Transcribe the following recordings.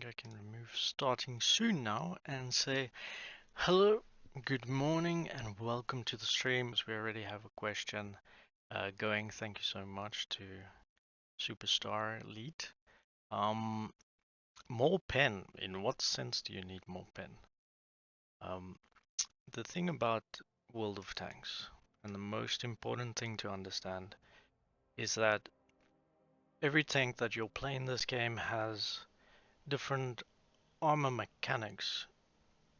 I can remove starting soon now and say hello, good morning, and welcome to the stream. As we already have a question going. Thank you so much to Superstar Elite. Um, More pen. In what sense do you need more pen? Um, the thing about World of Tanks, and the most important thing to understand, is that every tank that you'll play in this game has different armor mechanics.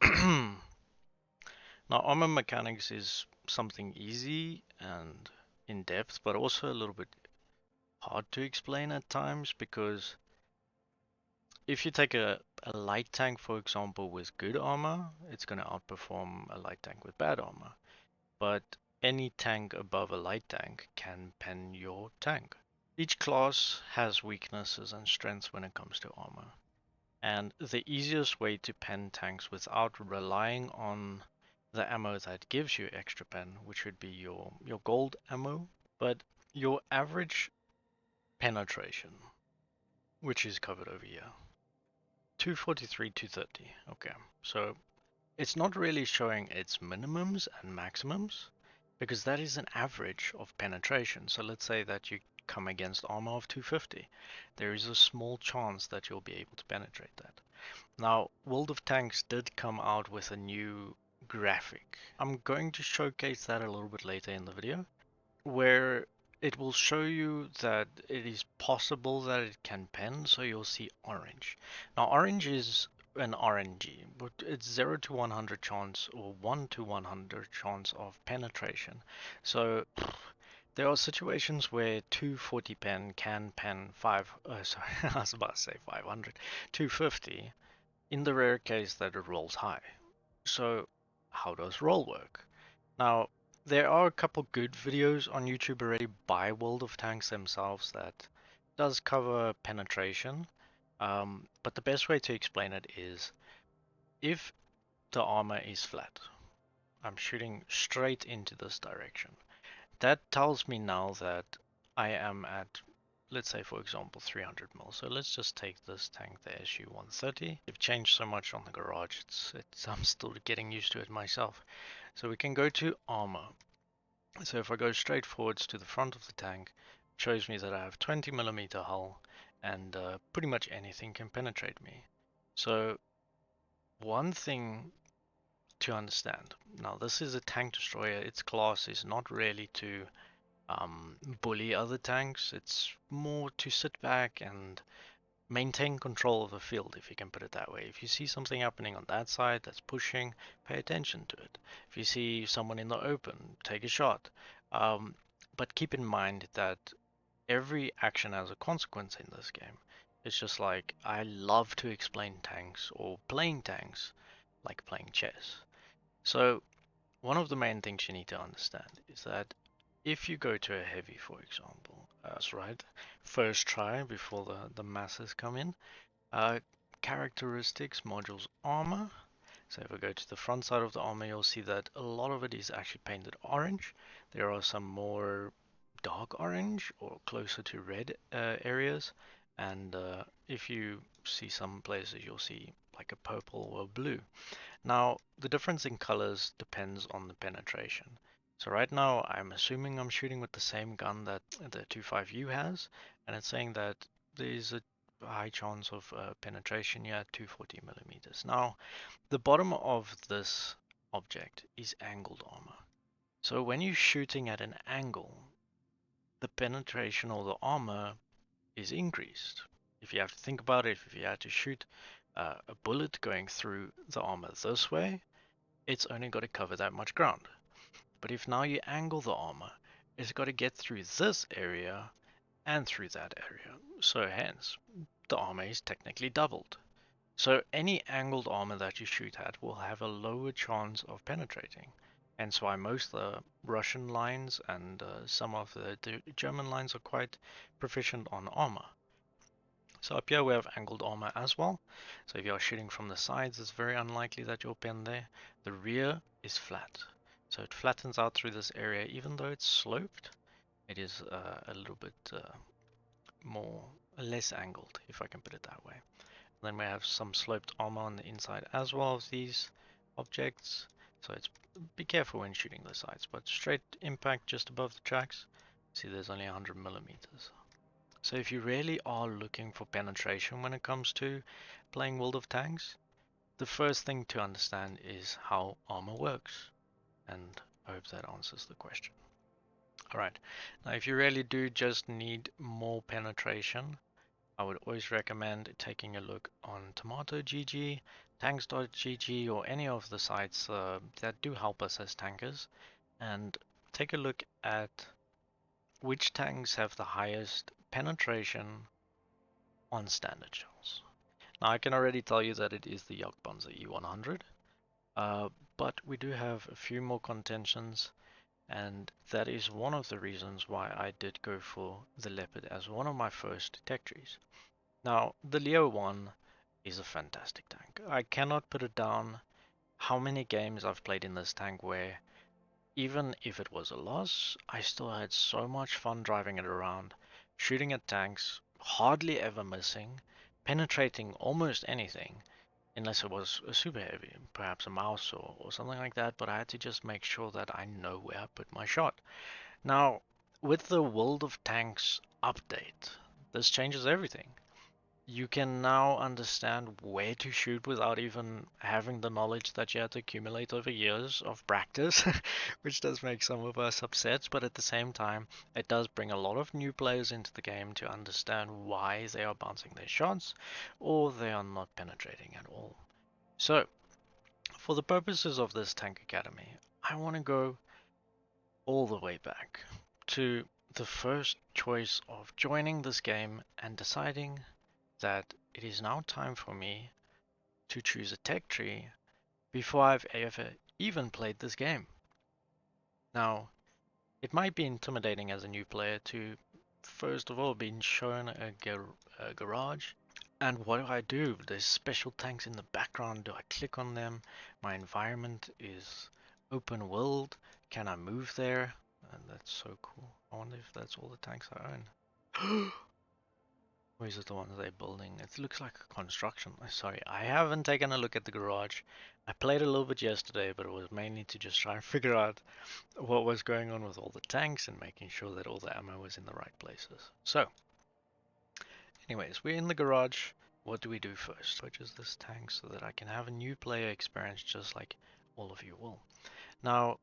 Now, armor mechanics is something easy and in depth, but also a little bit hard to explain at times because if you take a light tank, for example, with good armor, it's going to outperform a light tank with bad armor. But any tank above a light tank can pen your tank. Each class has weaknesses and strengths when it comes to armor. And the easiest way to pen tanks without relying on the ammo that gives you extra pen, which would be your gold ammo, but your average penetration, which is covered over here, 243, 230. Okay, so it's not really showing its minimums and maximums because that is an average of penetration. So let's say that you come against armor of 250. There is a small chance that you'll be able to penetrate that. Now, World of Tanks did come out with a new graphic. I'm going to showcase that a little bit later in the video, where it will show you that it is possible that it can pen, so you'll see orange. Now, orange is an RNG, but it's 0 to 100 chance or 1 to 100 chance of penetration. So there are situations where 240 pen can pen 5, sorry, I was about to say 500, 250 in the rare case that it rolls high. So how does roll work? Now, there are a couple good videos on YouTube already by World of Tanks themselves that does cover penetration, but the best way to explain it is if the armor is flat, I'm shooting straight into this direction. That tells me now that I am at, let's say for example 300 mil. So let's just take this tank, the SU-130. They've changed so much on the garage, I'm still getting used to it myself. So we can go to armor. So if I go straight forwards to the front of the tank, it shows me that I have 20 millimeter hull and pretty much anything can penetrate me. So one thing to understand, now this is a tank destroyer, its class is not really to bully other tanks. It's more to sit back and maintain control of the field, if you can put it that way. If you see something happening on that side that's pushing, pay attention to it. If you see someone in the open, take a shot. But keep in mind that every action has a consequence in this game. It's just like I love to explain tanks or playing tanks like playing chess. So one of the main things you need to understand is that if you go to a heavy, for example, that's right, first try before the masses come in, uh, characteristics, modules, armor. So if I go to the front side of the armor, you'll see that a lot of it is actually painted orange. There are some more dark orange or closer to red areas. And if you see some places, you'll see like a purple or blue. Now, the difference in colors depends on the penetration. So right now, I'm assuming I'm shooting with the same gun that the 25U has, and it's saying that there's a high chance of penetration here at 240 millimeters. Now, the bottom of this object is angled armor. So when you're shooting at an angle, the penetration or the armor is increased. If you have to think about it, if you had to shoot a bullet going through the armor this way, it's only got to cover that much ground. But if now you angle the armor, it's got to get through this area and through that area. So hence, the armor is technically doubled. So any angled armor that you shoot at will have a lower chance of penetrating. Hence why most of the Russian lines and some of the German lines are quite proficient on armor. So up here we have angled armor as well. So if you are shooting from the sides, it's very unlikely that you'll pen there. The rear is flat. So it flattens out through this area, even though it's sloped, it is a little bit more less angled, if I can put it that way. Then we have some sloped armor on the inside as well of these objects. So it's be careful when shooting the sights, but straight impact just above the tracks. See, there's only 100 millimeters. So if you really are looking for penetration when it comes to playing World of Tanks, the first thing to understand is how armor works. And I hope that answers the question. Alright, now if you really do just need more penetration, I would always recommend taking a look on Tomato.gg, Tanks.gg, or any of the sites that do help us as tankers, and take a look at which tanks have the highest penetration on standard shells. Now I can already tell you that it is the Jagdpanzer E100, but we do have a few more contentions, and that is one of the reasons why I did go for the Leopard as one of my first tech trees. Now, the Leo 1 is a fantastic tank. I cannot put it down how many games I've played in this tank where even if it was a loss, I still had so much fun driving it around, shooting at tanks, hardly ever missing, penetrating almost anything, unless it was a super heavy, perhaps a mouse or something like that, but I had to just make sure that I know where I put my shot. Now, with the World of Tanks update, this changes everything. You can now understand where to shoot without even having the knowledge that you had to accumulate over years of practice, which does make some of us upset, but at the same time, it does bring a lot of new players into the game to understand why they are bouncing their shots or they are not penetrating at all. So, for the purposes of this Tank Academy, I want to go all the way back to the first choice of joining this game and deciding that it is now time for me to choose a tech tree before I've ever even played this game. Now, it might be intimidating as a new player to, first of all, being shown a garage. And what do I do? There's special tanks in the background. Do I click on them? My environment is open world. Can I move there? And that's so cool. I wonder if that's all the tanks I own. Or is it the ones they're building? It looks like a construction. Sorry, I haven't taken a look at the garage. I played a little bit yesterday, but it was mainly to just try and figure out what was going on with all the tanks and making sure that all the ammo was in the right places. So, anyways, we're in the garage. What do we do first? Purchase this tank so that I can have a new player experience just like all of you will. Now,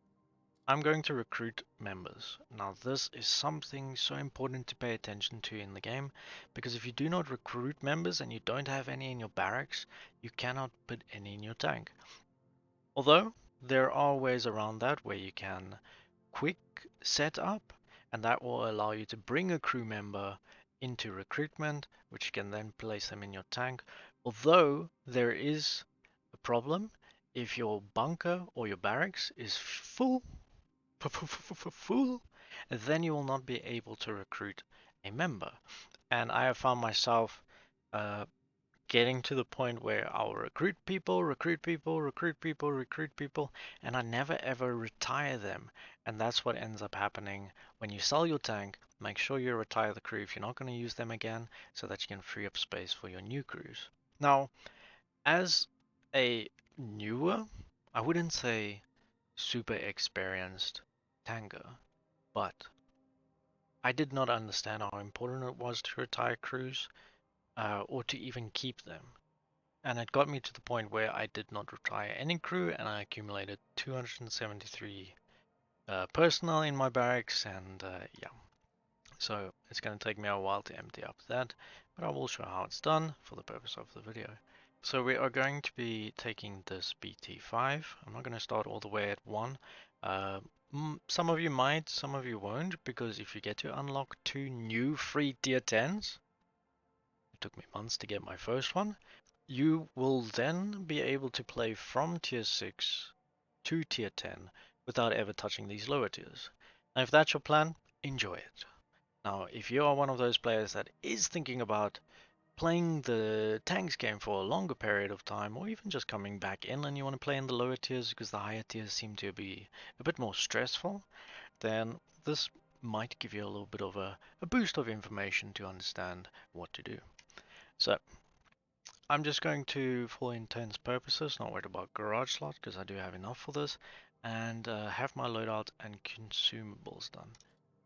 I'm going to recruit members. Now this is something so important to pay attention to in the game, because if you do not recruit members and you don't have any in your barracks, you cannot put any in your tank. Although there are ways around that where you can quick set up, and that will allow you to bring a crew member into recruitment, which you can then place them in your tank. Although there is a problem if your bunker or your barracks is full, then you will not be able to recruit a member. And I have found myself uh, getting to the point where I'll recruit people, recruit people, recruit people, recruit people, and I never ever retire them. And that's what ends up happening when you sell your tank. Make sure you retire the crew if you're not going to use them again, so that you can free up space for your new crews. Now, as a newer, I wouldn't say super experienced tanker, but I did not understand how important it was to retire crews or to even keep them. And it got me to the point where I did not retire any crew and I accumulated 273 personnel in my barracks, and yeah. So it's going to take me a while to empty up that, but I will show how it's done for the purpose of the video. So we are going to be taking this BT5. I'm not going to start all the way at 1. Uh, some of you might, some of you won't, because if you get to unlock 2 new free tier 10s, it took me months to get my first one, you will then be able to play from tier 6 to tier 10 without ever touching these lower tiers. Now if that's your plan, enjoy it. Now if you are one of those players that is thinking about playing the tanks game for a longer period of time, or even just coming back in and you want to play in the lower tiers because the higher tiers seem to be a bit more stressful, then this might give you a little bit of a boost of information to understand what to do. So I'm just going to, for intents purposes, not worried about garage slot because I do have enough for this, and have my loadout and consumables done.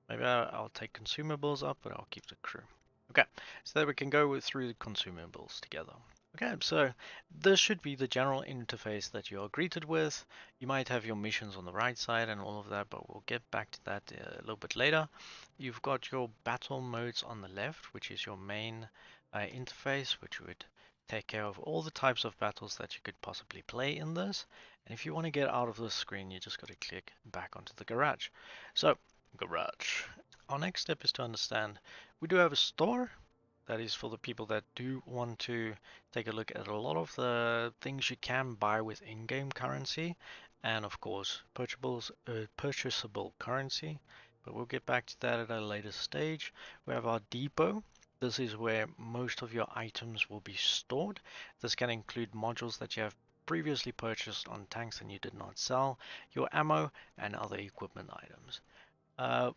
Maybe I'll take consumables up, but I'll keep the crew. Okay, so that we can go through the consumables together. Okay, so this should be the general interface that you're greeted with. You might have your missions on the right side and all of that, but we'll get back to that a little bit later. You've got your battle modes on the left, which is your main interface, which would take care of all the types of battles that you could possibly play in this. And if you want to get out of this screen, you just got to click back onto the garage. So, garage. Our next step is to understand we do have a store that is for the people that do want to take a look at a lot of the things you can buy with in-game currency and of course purchasable currency, but we'll get back to that at a later stage. We have our depot. This is where most of your items will be stored. This can include modules that you have previously purchased on tanks and you did not sell, your ammo and other equipment items.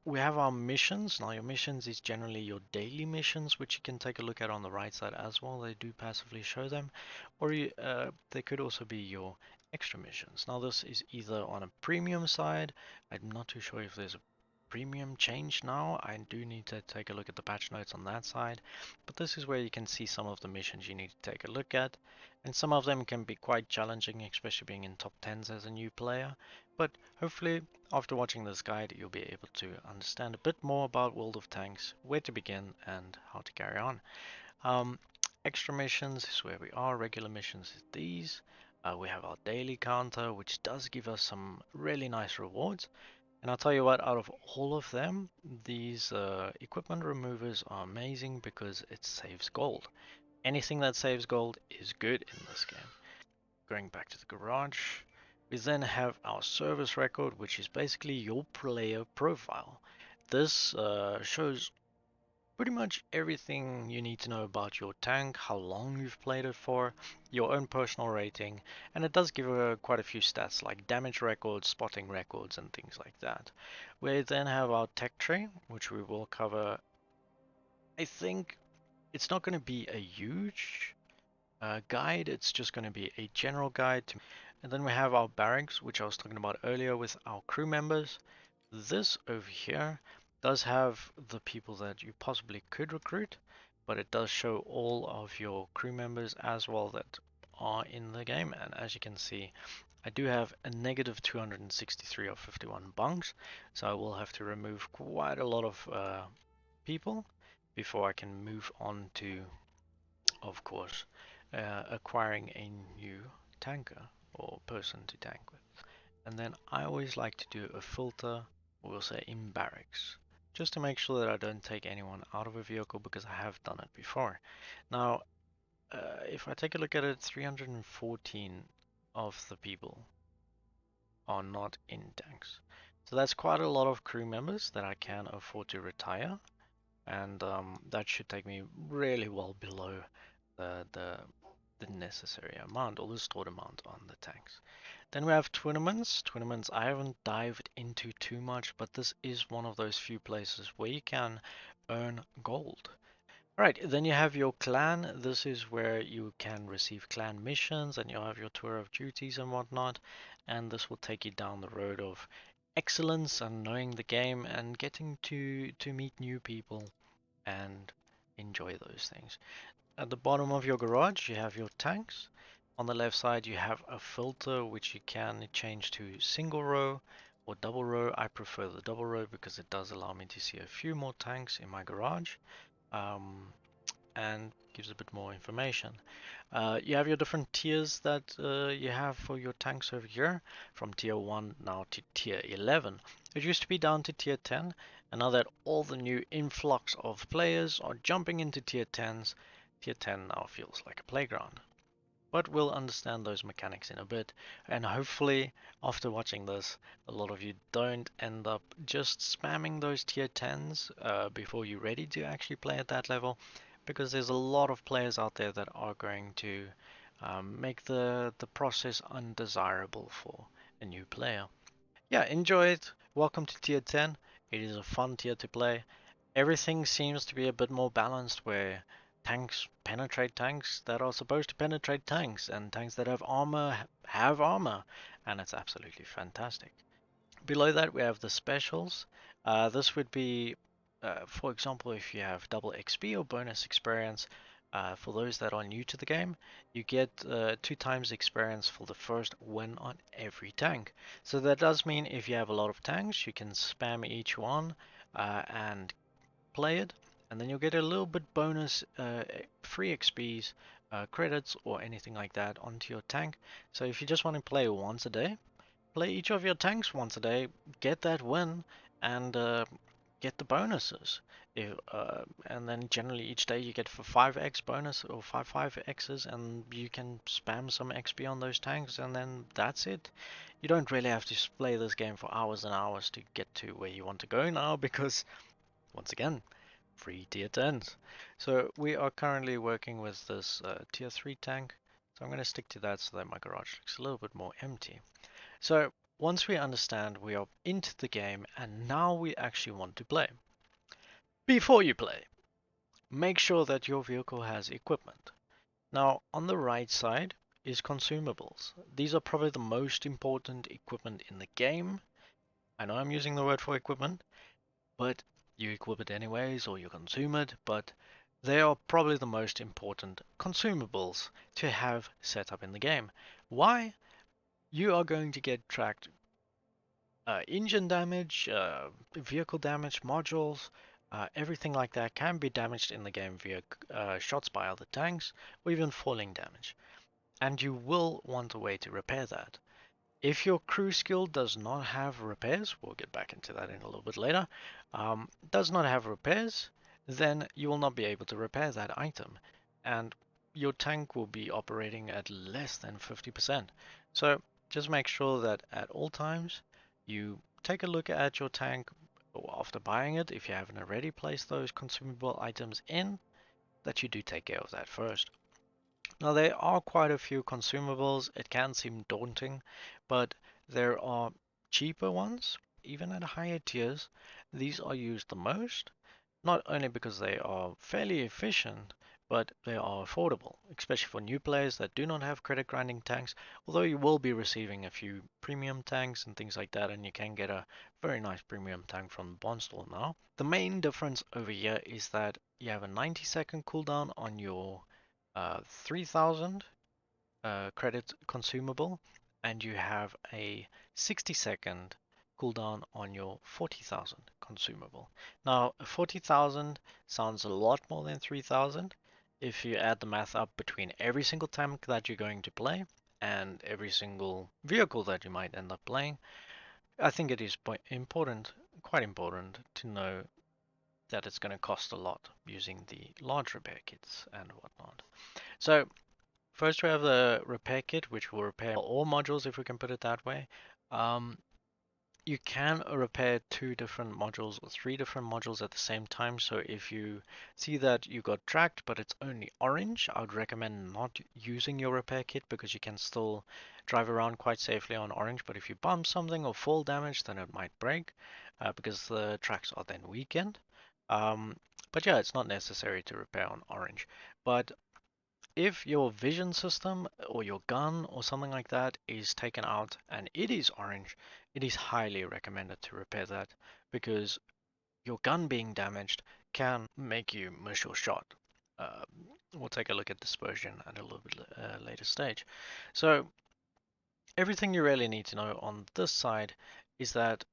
We have our missions. Now, your missions is generally your daily missions, which you can take a look at on the right side as well. They do passively show them, or they could also be your extra missions. Now, this is either on a premium side. I'm not too sure if there's a premium change now. I do need to take a look at the patch notes on that side, but this is where you can see some of the missions you need to take a look at, and some of them can be quite challenging, especially being in top 10s as a new player. But hopefully after watching this guide, you'll be able to understand a bit more about World of Tanks, where to begin, and how to carry on. Um, Extra missions is where we are, regular missions is these. We have our daily counter, which does give us some really nice rewards. And I'll tell you what, out of all of them, these equipment removers are amazing because it saves gold. Anything that saves gold is good in this game. Going back to the garage, we then have our service record, which is basically your player profile. This shows pretty much everything you need to know about your tank, how long you've played it for, your own personal rating, and it does give quite a few stats like damage records, spotting records, and things like that. We then have our tech tree, which we will cover. I think it's not going to be a huge guide, it's just going to be a general guide. And then we have our barracks, which I was talking about earlier with our crew members. This over here does have the people that you possibly could recruit, but it does show all of your crew members as well that are in the game. And as you can see, I do have a negative 263 of 51 bunks, so I will have to remove quite a lot of people before I can move on to, of course, acquiring a new tanker or person to tank with. And then I always like to do a filter, we'll say in barracks, just to make sure that I don't take anyone out of a vehicle because I have done it before. Now, if I take a look at it, 314 of the people are not in tanks. So that's quite a lot of crew members that I can afford to retire, and that should take me really well below the, the the necessary amount or the stored amount on the tanks. Then we have tournaments. Tournaments I haven't dived into too much, but this is one of those few places where you can earn gold. Right, then you have your clan. This is where you can receive clan missions and you'll have your tour of duties and whatnot. And this will take you down the road of excellence and knowing the game and getting to meet new people and enjoy those things. At the bottom of your garage, you have your tanks. On the left side, you have a filter which you can change to single row or double row. I prefer the double row because it does allow me to see a few more tanks in my garage, and gives a bit more information. You have your different tiers that you have for your tanks over here, from tier 1 now to tier 11. It used to be down to tier 10, and now that all the new influx of players are jumping into tier 10s, tier 10 now feels like a playground. But we'll understand those mechanics in a bit, and hopefully after watching this, a lot of you don't end up just spamming those tier 10s before you're ready to actually play at that level, because there's a lot of players out there that are going to make the process undesirable for a new player. Yeah, enjoy it. Welcome to tier 10. It is a fun tier to play. Everything seems to be a bit more balanced where tanks penetrate tanks that are supposed to penetrate tanks, and tanks that have armor have armor, and it's absolutely fantastic. Below that, we have the specials. This would be, for example, if you have double XP or bonus experience. For those that are new to the game, you get 2 times experience for the first win on every tank. So that does mean if you have a lot of tanks, you can spam each one and play it, and then you'll get a little bit bonus free XPs, credits, or anything like that onto your tank. So if you just want to play once a day, play each of your tanks once a day, get that win, and get the bonuses. And then generally each day you get for 5x bonus or 5x's, and you can spam some XP on those tanks, and then that's it. You don't really have to play this game for hours and hours to get to where you want to go now, because once again, free tier 10s. So we are currently working with this tier 3 tank. So I'm going to stick to that so that my garage looks a little bit more empty. So once we understand we are into the game and now we actually want to play. Before you play, make sure that your vehicle has equipment. Now on the right side is consumables. These are probably the most important equipment in the game. I know I'm using the word for equipment, but you equip it anyways or you consume it, but they are probably the most important consumables to have set up in the game. Why? You are going to get tracked engine damage, vehicle damage, modules, everything like that can be damaged in the game via shots by other tanks or even falling damage. And you will want a way to repair that. If your crew skill does not have repairs, we'll get back into that in a little bit later, does not have repairs, then you will not be able to repair that item. And your tank will be operating at less than 50%. So just make sure that at all times you take a look at your tank after buying it, if you haven't already placed those consumable items in, that you do take care of that first. Now, there are quite a few consumables. It can seem daunting, but there are cheaper ones, even at higher tiers. These are used the most, not only because they are fairly efficient, but they are affordable, especially for new players that do not have credit grinding tanks. Although you will be receiving a few premium tanks and things like that, and you can get a very nice premium tank from the bond store now. The main difference over here is that you have a 90-second cooldown on your 3000 credit consumable, and you have a 60-second cooldown on your 40,000 consumable. Now, 40,000 sounds a lot more than 3,000 if you add the math up between every single tank that you're going to play and every single vehicle that you might end up playing. I think it is important, quite important, to know that it's going to cost a lot using the large repair kits and whatnot. So first we have the repair kit, which will repair all modules, if we can put it that way. Um, you can repair 2 different modules or 3 different modules at the same time. So if you see that you got tracked, but it's only orange, I would recommend not using your repair kit because you can still drive around quite safely on orange. But if you bump something or fall damage, then it might break because the tracks are then weakened. Um, but yeah, it's not necessary to repair on orange. But if your vision system or your gun or something like that is taken out and it is orange, it is highly recommended to repair that because your gun being damaged can make you miss your shot. Uh, we'll take a look at dispersion at a little bit later stage. So everything you really need to know on this side is that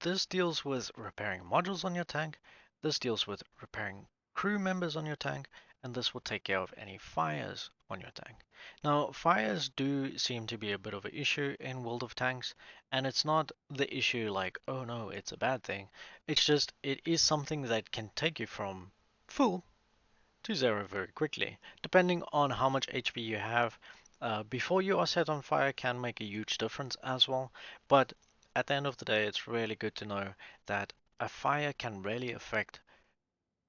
this deals with repairing modules on your tank, this deals with repairing crew members on your tank, and this will take care of any fires on your tank. Now, fires do seem to be a bit of an issue in World of Tanks, and it's not the issue like, oh no, it's a bad thing. It's just, it is something that can take you from full to zero very quickly, depending on how much HP you have. Before you are set on fire can make a huge difference as well, but at the end of the day, it's really good to know that a fire can really affect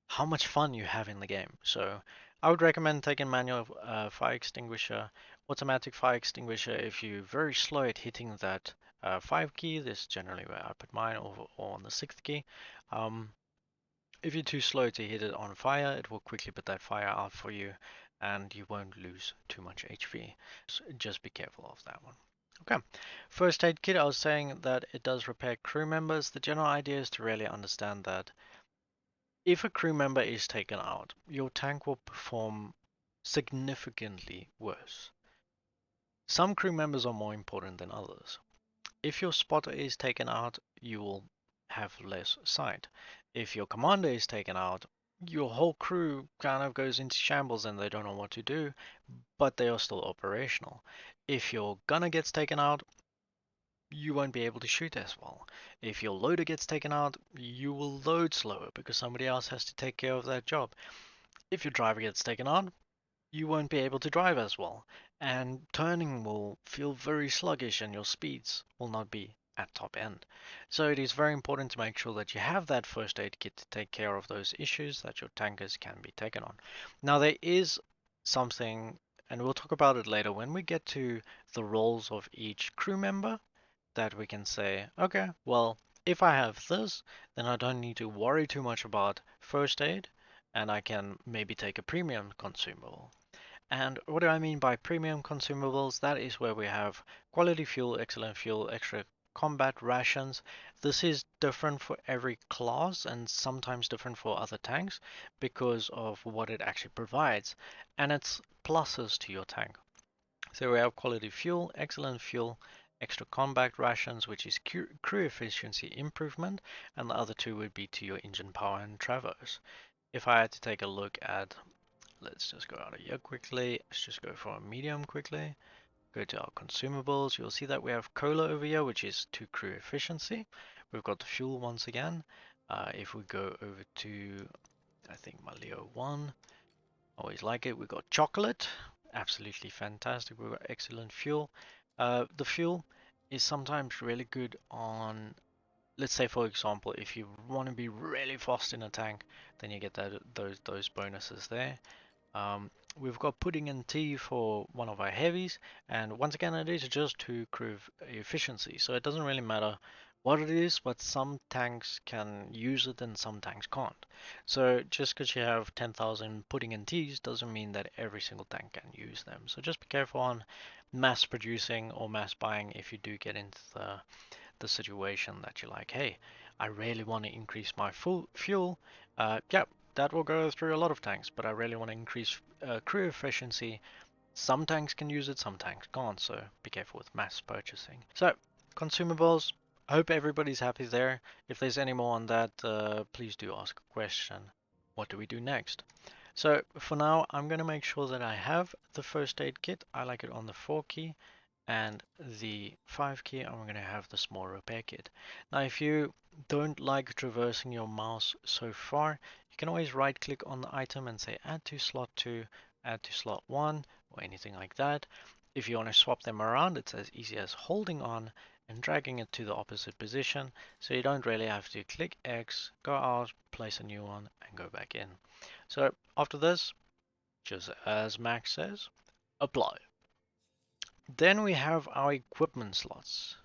how much fun you have in the game. So I would recommend taking manual fire extinguisher, automatic fire extinguisher if you're very slow at hitting that 5 key. This is generally where I put mine, or on the 6th key. Um, If you're too slow to hit it on fire, it will quickly put that fire out for you and you won't lose too much HP. So just be careful of that one. Okay, first aid kit, I was saying that it does repair crew members. The general idea is to really understand that if a crew member is taken out, your tank will perform significantly worse. Some crew members are more important than others. If your spotter is taken out, you will have less sight. If your commander is taken out, your whole crew kind of goes into shambles and they don't know what to do, but they are still operational. If your gunner gets taken out, you won't be able to shoot as well. If your loader gets taken out, you will load slower because somebody else has to take care of that job. If your driver gets taken out, you won't be able to drive as well, and turning will feel very sluggish and your speeds will not be at top end. So it is very important to make sure that you have that first aid kit to take care of those issues that your tankers can be taken on. Now there is something, and we'll talk about it later when we get to the roles of each crew member, that we can say, okay, well, if I have this, then I don't need to worry too much about first aid, and I can maybe take a premium consumable. And what do I mean by premium consumables? That is where we have quality fuel, excellent fuel, extra combat rations. This is different for every class and sometimes different for other tanks because of what it actually provides. And it's pluses to your tank. So we have quality fuel, excellent fuel, extra combat rations, which is crew efficiency improvement, and the other two would be to your engine power and traverse. If I had to take a look at, let's just go out of here quickly. Let's just go for a medium quickly. Go to our consumables. You'll see that we have cola over here, which is to crew efficiency. We've got the fuel once again. If we go over to, I think my Leo 1, always like it. We've got chocolate, absolutely fantastic. We've got excellent fuel. The fuel is sometimes really good on, let's say for example, if you want to be really fast in a tank, then you get those bonuses there. We've got pudding and tea for one of our heavies, and once again it is just to crew efficiency, so it doesn't really matter what it is, but some tanks can use it and some tanks can't. So just because you have 10,000 pudding and teas doesn't mean that every single tank can use them. So just be careful on mass producing or mass buying if you do get into the situation that you're like, hey, I really want to increase my fuel. Yeah, that will go through a lot of tanks, but I really want to increase crew efficiency. Some tanks can use it, some tanks can't, so be careful with mass purchasing. So, consumables, I hope everybody's happy there. If there's any more on that, please do ask a question. What do we do next? So, for now, I'm going to make sure that I have the first aid kit. I like it on the 4 key, and the 5 key, I'm going to have the small repair kit. Now, if you don't like traversing your mouse so far, you can always right click on the item and say add to slot 2, add to slot 1, or anything like that. If you want to swap them around, it's as easy as holding on and dragging it to the opposite position, so you don't really have to click X, go out, place a new one, and go back in. So after this, just as Max says, apply. Then we have our equipment slots.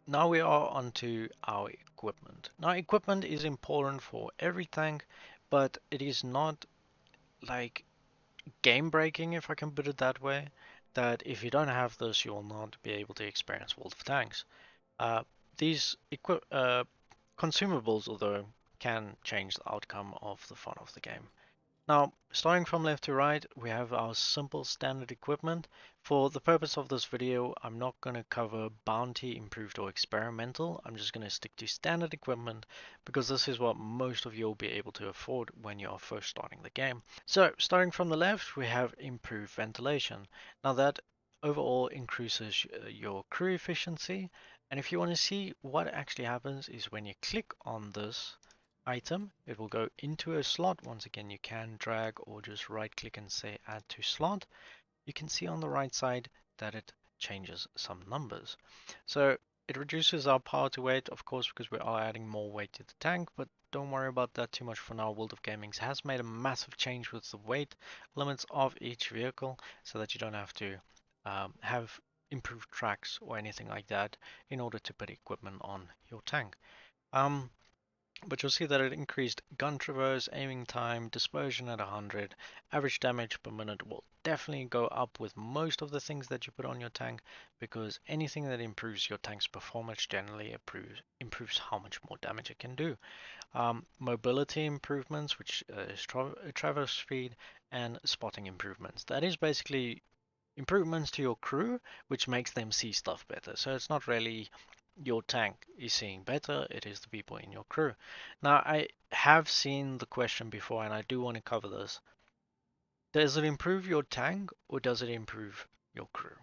Now we are onto our equipment. Now equipment is important for every tank, but it is not like game breaking, if I can put it that way, that if you don't have this you will not be able to experience World of Tanks. These consumables, although, can change the outcome of the fun of the game. Now, starting from left to right, we have our simple standard equipment. For the purpose of this video, I'm not going to cover bounty, improved, or experimental. I'm just going to stick to standard equipment because this is what most of you will be able to afford when you are first starting the game. So, starting from the left, we have improved ventilation. Now that overall increases your crew efficiency. And if you want to see what actually happens is when you click on this item, it will go into a slot. Once again, you can drag or just right click and say add to slot. You can see on the right side that it changes some numbers. So it reduces our power to weight, of course, because we are adding more weight to the tank, but don't worry about that too much for now. World of Gaming has made a massive change with the weight limits of each vehicle so that you don't have to have improved tracks or anything like that in order to put equipment on your tank. But you'll see that it increased gun traverse, aiming time, dispersion at 100, average damage per minute will definitely go up with most of the things that you put on your tank, because anything that improves your tank's performance generally improves how much more damage it can do. Mobility improvements, which is traverse speed, and spotting improvements. That is basically improvements to your crew, which makes them see stuff better. So it's not really your tank is seeing better, it is the people in your crew. Now, I have seen the question before, and I do want to cover this. Does it improve your tank or does it improve your crew?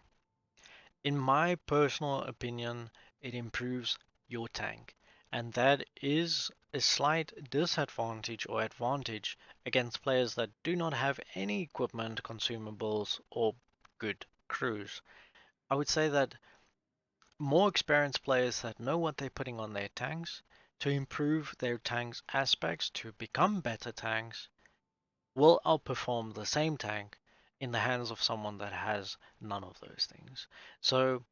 In my personal opinion, it improves your tank, and that is a slight disadvantage or advantage against players that do not have any equipment, consumables, or good crews. I would say that more experienced players that know what they're putting on their tanks to improve their tanks aspects to become better tanks will outperform the same tank in the hands of someone that has none of those things. So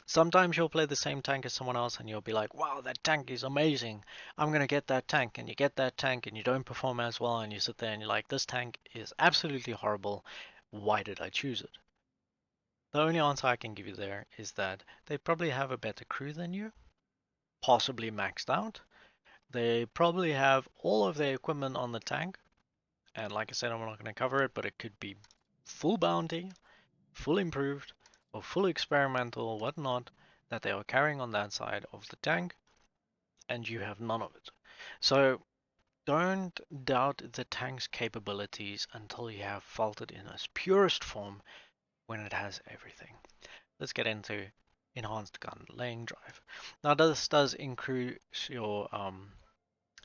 sometimes you'll play the same tank as someone else and you'll be like, wow, that tank is amazing. I'm going to get that tank. And you get that tank and you don't perform as well. And you sit there and you're like, this tank is absolutely horrible. Why did I choose it? The only answer I can give you there is that they probably have a better crew than you, possibly maxed out. They probably have all of their equipment on the tank. And like I said, I'm not going to cover it, but it could be full bounty, full improved, or full experimental, or whatnot, that they are carrying on that side of the tank, and you have none of it. So don't doubt the tank's capabilities until you have felt it in its purest form when it has everything. Let's get into enhanced gun laying drive. Now this does increase your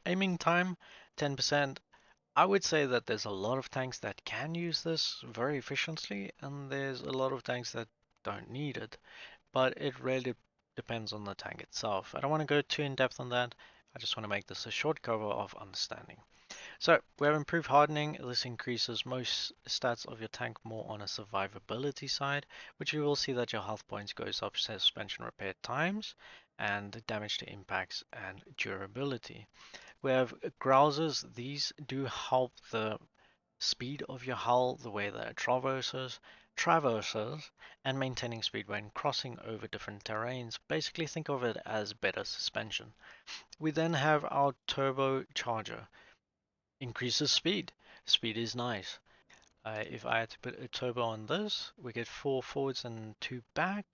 aiming time 10%. I would say that there's a lot of tanks that can use this very efficiently, and there's a lot of tanks that don't need it, but it really depends on the tank itself. I don't want to go too in depth on that. I just want to make this a short cover of understanding. So we have improved hardening. This increases most stats of your tank more on a survivability side, which you will see that your health points goes up, suspension repair times, and damage to impacts and durability. We have grousers. These do help the speed of your hull, the way that it traverses, and maintaining speed when crossing over different terrains. Basically, think of it as better suspension. We then have our turbocharger. Increases speed. Speed is nice. If I had to put a turbo on this, we get 4 forwards and 2 back.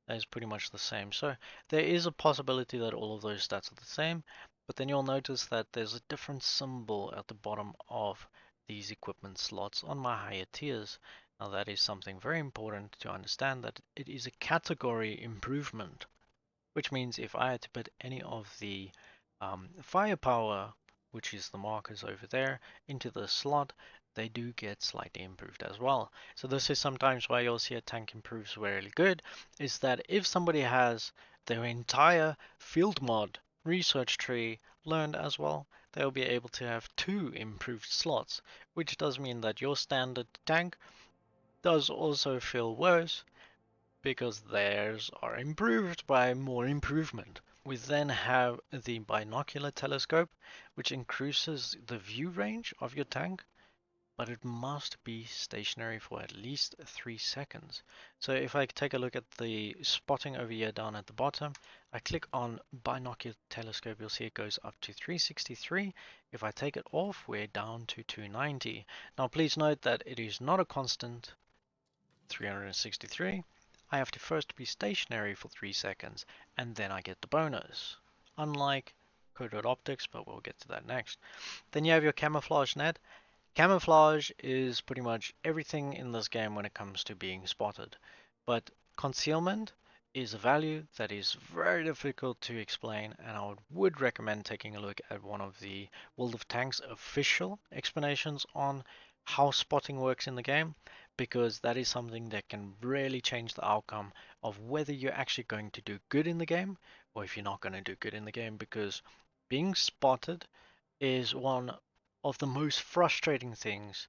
That is pretty much the same. So there is a possibility that all of those stats are the same, but then you'll notice that there's a different symbol at the bottom of these equipment slots on my higher tiers. Now that is something very important to understand, that it is a category improvement, which means if I had to put any of the firepower, which is the markers over there, into the slot, they do get slightly improved as well. So this is sometimes why you'll see a tank improves really good, is that if somebody has their entire field mod research tree learned as well, they'll be able to have 2 improved slots, which does mean that your standard tank does also feel worse because theirs are improved by more improvement. We then have the binocular telescope, which increases the view range of your tank, but it must be stationary for at least 3 seconds. So if I take a look at the spotting over here down at the bottom, I click on binocular telescope, you'll see it goes up to 363. If I take it off, we're down to 290. Now please note that it is not a constant 363. I have to first be stationary for 3 seconds, and then I get the bonus. Unlike coded optics, but we'll get to that next. Then you have your camouflage net. Camouflage is pretty much everything in this game when it comes to being spotted. But concealment is a value that is very difficult to explain, and I would recommend taking a look at one of the World of Tanks official explanations on how spotting works in the game, because that is something that can really change the outcome of whether you're actually going to do good in the game or if you're not going to do good in the game, because being spotted is one of the most frustrating things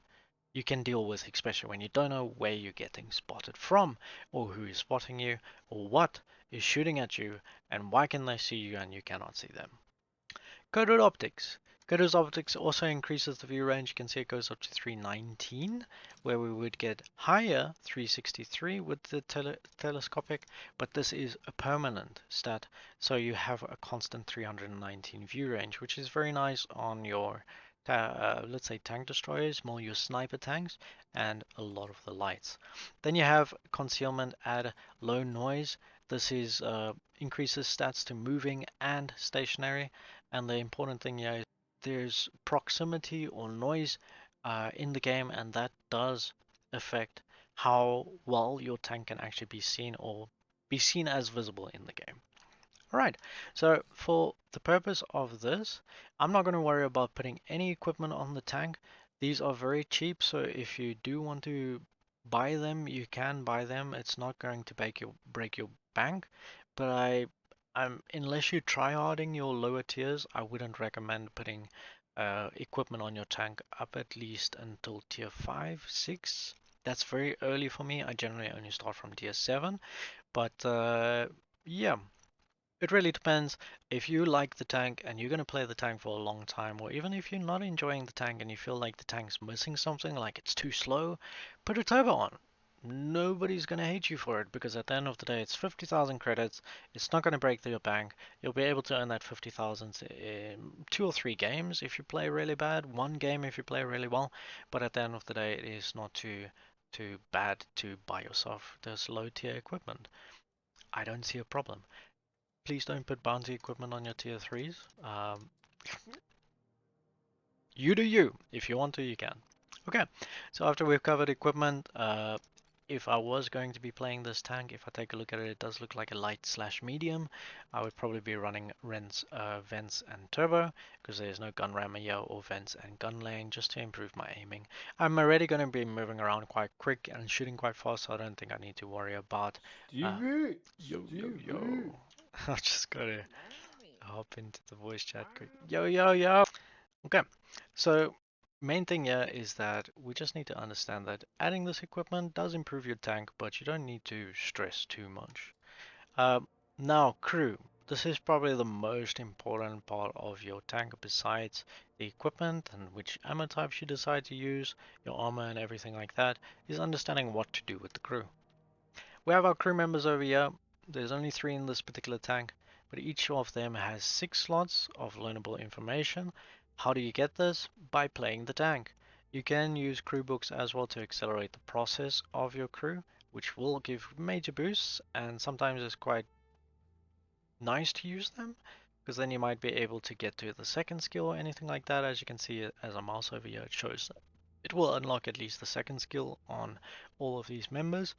you can deal with, especially when you don't know where you're getting spotted from, or who is spotting you, or what is shooting at you, and why can they see you and you cannot see them. Coded optics. Coded optics also increases the view range. You can see it goes up to 319, where we would get higher 363 with the telescopic, but this is a permanent stat, so you have a constant 319 view range, which is very nice on your, let's say, tank destroyers, more your sniper tanks, and a lot of the lights. Then you have concealment at low noise. This is increases stats to moving and stationary. And the important thing here is there's proximity or noise in the game, and that does affect how well your tank can actually be seen or be seen as visible in the game. Alright, so for the purpose of this, I'm not going to worry about putting any equipment on the tank. These are very cheap, so if you do want to buy them, you can buy them. It's not going to break your bank, but unless you try harding your lower tiers, I wouldn't recommend putting equipment on your tank up at least until tier 5, 6. That's very early for me. I generally only start from tier 7, but yeah, it really depends. If you like the tank and you're going to play the tank for a long time, or even if you're not enjoying the tank and you feel like the tank's missing something, like it's too slow, put a turbo on. Nobody's going to hate you for it because at the end of the day, it's 50,000 credits. It's not going to break your bank. You'll be able to earn that 50,000 in 2 or 3 games if you play really bad, 1 game if you play really well. But at the end of the day, it is not too bad to buy yourself this low tier equipment. I don't see a problem. Please don't put bounty equipment on your tier 3s. You do you. If you want to, you can. Okay, so after we've covered equipment, if I was going to be playing this tank, if I take a look at it, it does look like a light slash medium. I would probably be running vents and turbo because there's no gun rammer here or vents and gun lane just to improve my aiming. I'm already going to be moving around quite quick and shooting quite fast, so I don't think I need to worry about Stupid, yo. stupid. I just gotta hop into the voice chat quick. Yo, yo, yo. Okay, so main thing here is that we just need to understand that adding this equipment does improve your tank, but you don't need to stress too much. Now, crew. This is probably the most important part of your tank besides the equipment and which ammo types you decide to use, your armor and everything like that, is understanding what to do with the crew. We have our crew members over here. There's only 3 in this particular tank, but each of them has 6 slots of learnable information. How do you get this? By playing the tank. You can use crew books as well to accelerate the process of your crew, which will give major boosts, and sometimes it's quite nice to use them, because then you might be able to get to the second skill or anything like that. As you can see as a mouse over here, it shows that it will unlock at least the second skill on all of these members,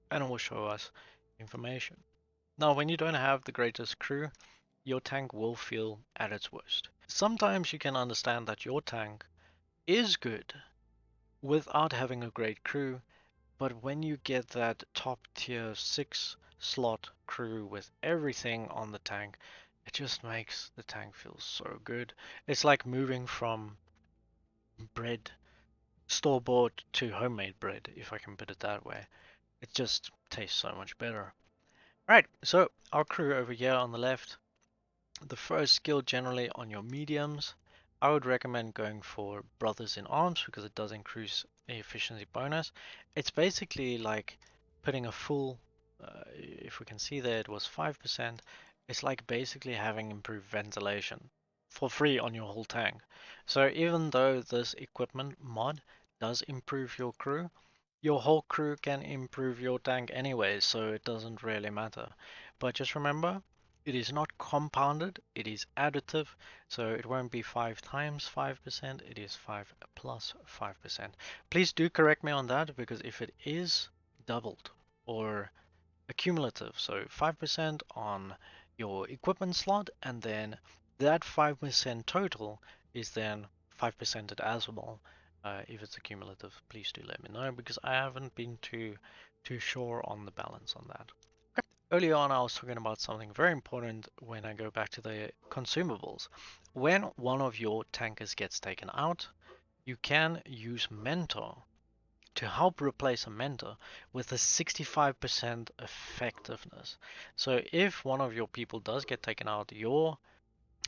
and it will show us information. Now, when you don't have the greatest crew, your tank will feel at its worst. Sometimes you can understand that your tank is good without having a great crew, but when you get that top tier 6 slot crew with everything on the tank, it just makes the tank feel so good. It's like moving from bread, store bought, to homemade bread, if I can put it that way. It just tastes so much better. Right, so our crew over here on the left, the first skill generally on your mediums, I would recommend going for Brothers in Arms because it does increase the efficiency bonus. It's basically like putting a full, if we can see there it was 5%, it's like basically having improved ventilation for free on your whole tank. So even though this equipment mod does improve your whole crew can improve your tank anyway, so it doesn't really matter. But just remember, it is not compounded, it is additive, so it won't be 5 times 5%, it is 5 plus 5%. Please do correct me on that, because if it is doubled or accumulative, so 5% on your equipment slot, and then that 5% total is then 5% as well. If it's accumulative, please do let me know because I haven't been too sure on the balance on that. Earlier on, I was talking about something very important when I go back to the consumables. When one of your tankers gets taken out, you can use Mentor to help replace a mentor with a 65% effectiveness. So if one of your people does get taken out, your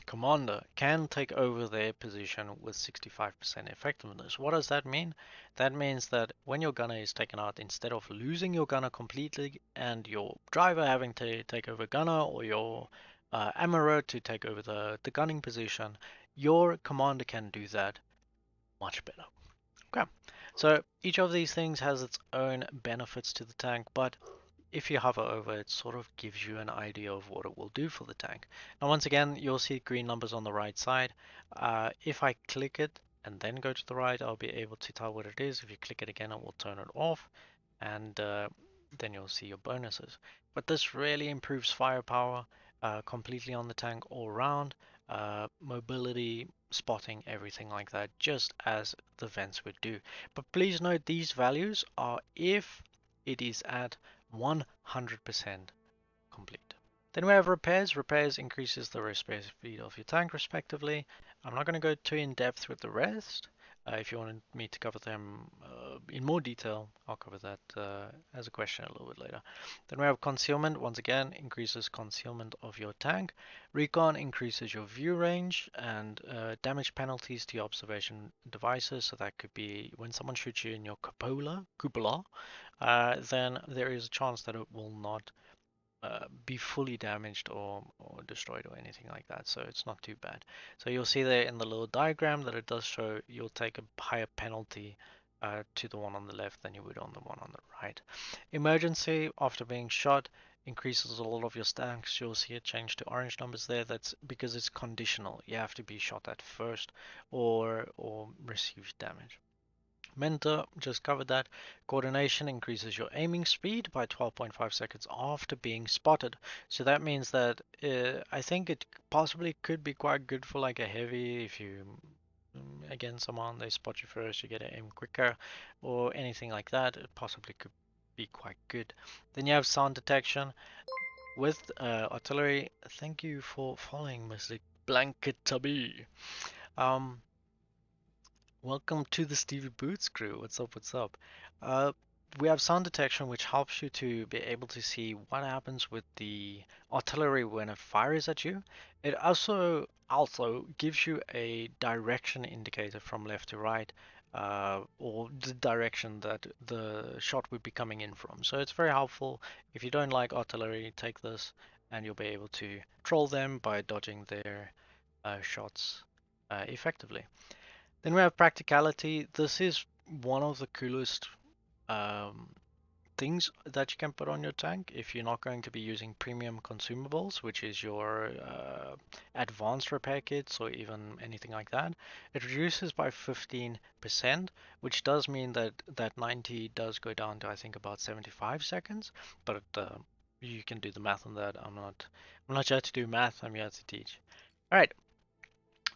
commander can take over their position with 65% effectiveness. What does that mean? That means that when your gunner is taken out, instead of losing your gunner completely and your driver having to take over gunner or your armorer to take over the gunning position, your commander can do that much better. Okay, so each of these things has its own benefits to the tank, but if you hover over it, sort of gives you an idea of what it will do for the tank. Now, once again, you'll see green numbers on the right side. If I click it and then go to the right, I'll be able to tell what it is. If you click it again, it will turn it off, and then you'll see your bonuses. But this really improves firepower completely on the tank all around, mobility, spotting, everything like that, just as the vents would do. But please note these values are if it is at 100% complete. Then we have repairs. Repairs increases the repair speed of your tank respectively. I'm not going to go too in depth with the rest. If you wanted me to cover them in more detail, I'll cover that as a question a little bit later. Then we have concealment. Once again, increases concealment of your tank. Recon increases your view range and damage penalties to your observation devices. So that could be when someone shoots you in your cupola, then there is a chance that it will not be fully damaged or destroyed or anything like that. So it's not too bad. So you'll see there in the little diagram that it does show you'll take a higher penalty to the one on the left than you would on the one on the right. Emergency after being shot increases a lot of your stacks. You'll see it change to orange numbers there. That's because it's conditional. You have to be shot at first or receive damage. Mentor, just covered that. Coordination increases your aiming speed by 12.5 seconds after being spotted. So that means that I think it possibly could be quite good for like a heavy if you again someone they spot you first, you get to aim quicker or anything like that. It possibly could be quite good. Then you have sound detection with artillery. Thank you for following, Mr. Blanket Tubby. Um, Welcome to the Stevie Boots crew. What's up? What's up? Uh, we have sound detection, which helps you to be able to see what happens with the artillery when it fires at you. It also gives you a direction indicator from left to right, or the direction that the shot would be coming in from. So it's very helpful. If you don't like artillery, take this, and you'll be able to troll them by dodging their shots effectively. Then we have practicality. This is one of the coolest um, things that you can put on your tank if you're not going to be using premium consumables, which is your advanced repair kits or even anything like that. It reduces by 15%, which does mean that that 90 does go down to I think about 75 seconds, but you can do the math on that. I'm not here to do math. I'm here to teach. All right.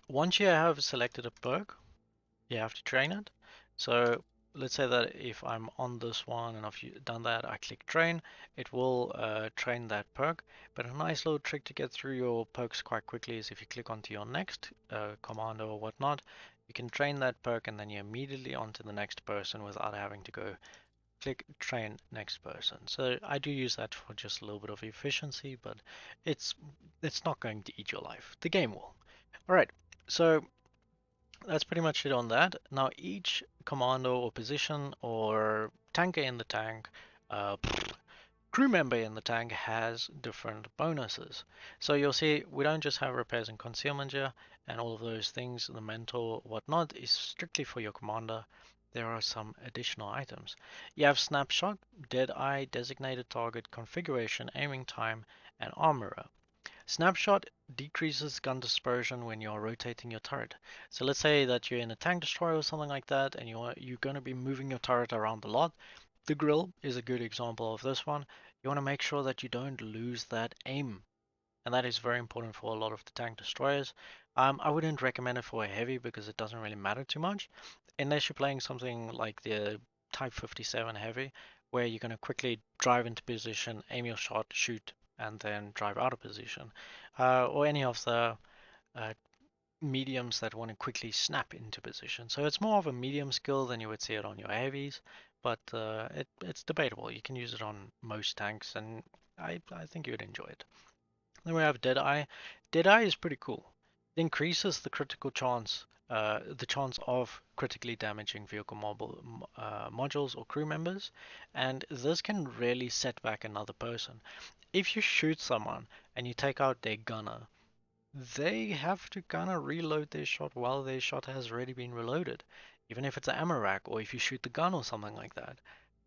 Once you have selected a perk, you have to train it. So let's say that if I'm on this one and I've done that, I click train, it will train that perk. But a nice little trick to get through your perks quite quickly is if you click onto your next commando or whatnot, you can train that perk and then you're immediately onto the next person without having to go click train next person. So I do use that for just a little bit of efficiency, but it's it's not going to eat your life. The game will. All right. So that's pretty much it on that. Now each commando or position or tanker in the tank, uh, crew member in the tank has different bonuses. So you'll see we don't just have repairs and concealment here and all of those things, the mentor, whatnot is strictly for your commander. There are some additional items. You have snapshot, dead eye, designated target, configuration, aiming time, and armorer. Snapshot decreases gun dispersion when you're rotating your turret. So let's say that you're in a tank destroyer or something like that and you're going to be moving your turret around a lot. The grill is a good example of this one. You want to make sure that you don't lose that aim. And that is very important for a lot of the tank destroyers. I wouldn't recommend it for a heavy because it doesn't really matter too much. Unless you're playing something like the Type 57 heavy, where you're going to quickly drive into position, aim your shot, shoot, and then drive out of position. Or any of the uh, mediums that want to quickly snap into position. So it's more of a medium skill than you would see it on your heavies, but it's debatable. You can use it on most tanks, and I think you would enjoy it. Then we have Deadeye. Deadeye is pretty cool. It increases the chance of critically damaging vehicle modules or crew members, and this can really set back another person. If you shoot someone and you take out their gunner, they have to kind of reload their shot while their shot has already been reloaded. Even if it's an ammo rack or if you shoot the gun or something like that,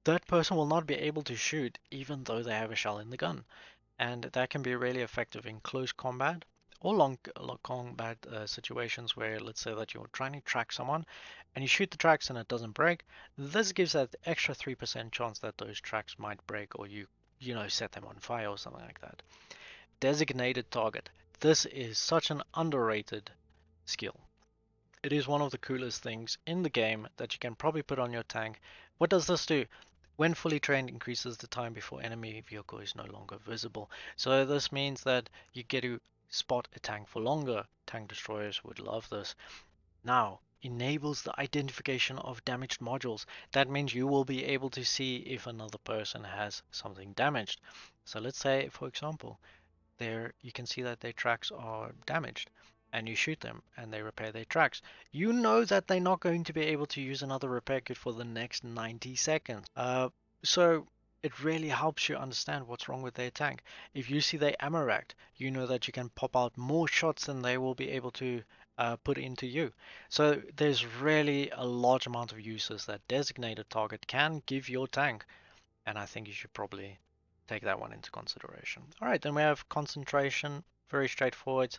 that person will not be able to shoot even though they have a shell in the gun. And that can be really effective in close combat or long combat situations where, let's say that you're trying to track someone and you shoot the tracks and it doesn't break. This gives that extra 3% chance that those tracks might break, or you set them on fire or something like that. Designated target. This is such an underrated skill. It is one of the coolest things in the game that you can probably put on your tank. What does this do? When fully trained, increases the time before enemy vehicle is no longer visible. So this means that you get to spot a tank for longer. Tank destroyers would love this. Now, enables the identification of damaged modules. That means you will be able to see if another person has something damaged. So let's say, for example, there you can see that their tracks are damaged and you shoot them and they repair their tracks. You know that they're not going to be able to use another repair kit for the next 90 seconds. So it really helps you understand what's wrong with their tank. If you see they ammo racked, you know that you can pop out more shots than they will be able to put into you. So there's really a large amount of uses that designated target can give your tank, and I think you should probably take that one into consideration. All right, then we have concentration, very straightforward.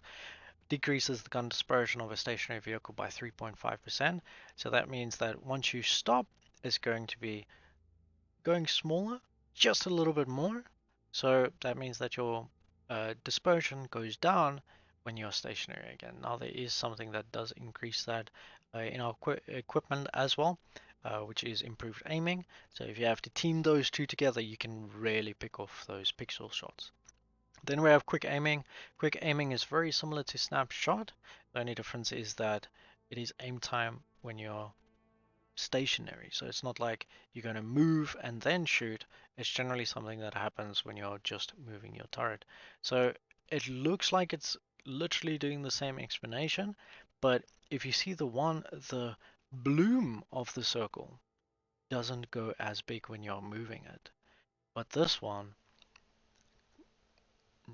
Decreases the gun dispersion of a stationary vehicle by 3.5%. So that means that once you stop, it's going to be going smaller, just a little bit more. So that means that your dispersion goes down when you're stationary again. Now there is something that does increase that in our equipment as well, which is improved aiming. So if you have to team those two together, you can really pick off those pixel shots. Then we have quick aiming. Quick aiming is very similar to snapshot. The only difference is that it is aim time when you're stationary. So it's not like you're going to move and then shoot. It's generally something that happens when you're just moving your turret. So it looks like it's literally doing the same explanation, but if you see the bloom of the circle doesn't go as big when you're moving it. But this one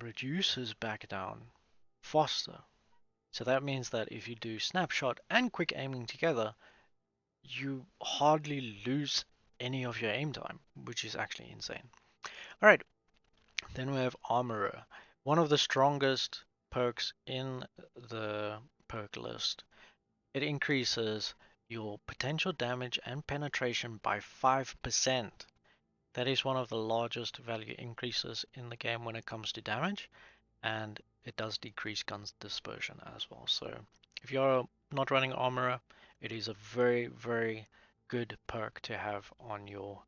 reduces back down faster. So that means that if you do snapshot and quick aiming together, you hardly lose any of your aim time, which is actually insane. All right, then we have Armorer, one of the strongest perks in the perk list. It increases your potential damage and penetration by 5%. That is one of the largest value increases in the game when it comes to damage, and it does decrease guns dispersion as well. So if you're not running Armorer, it is a very, very good perk to have on your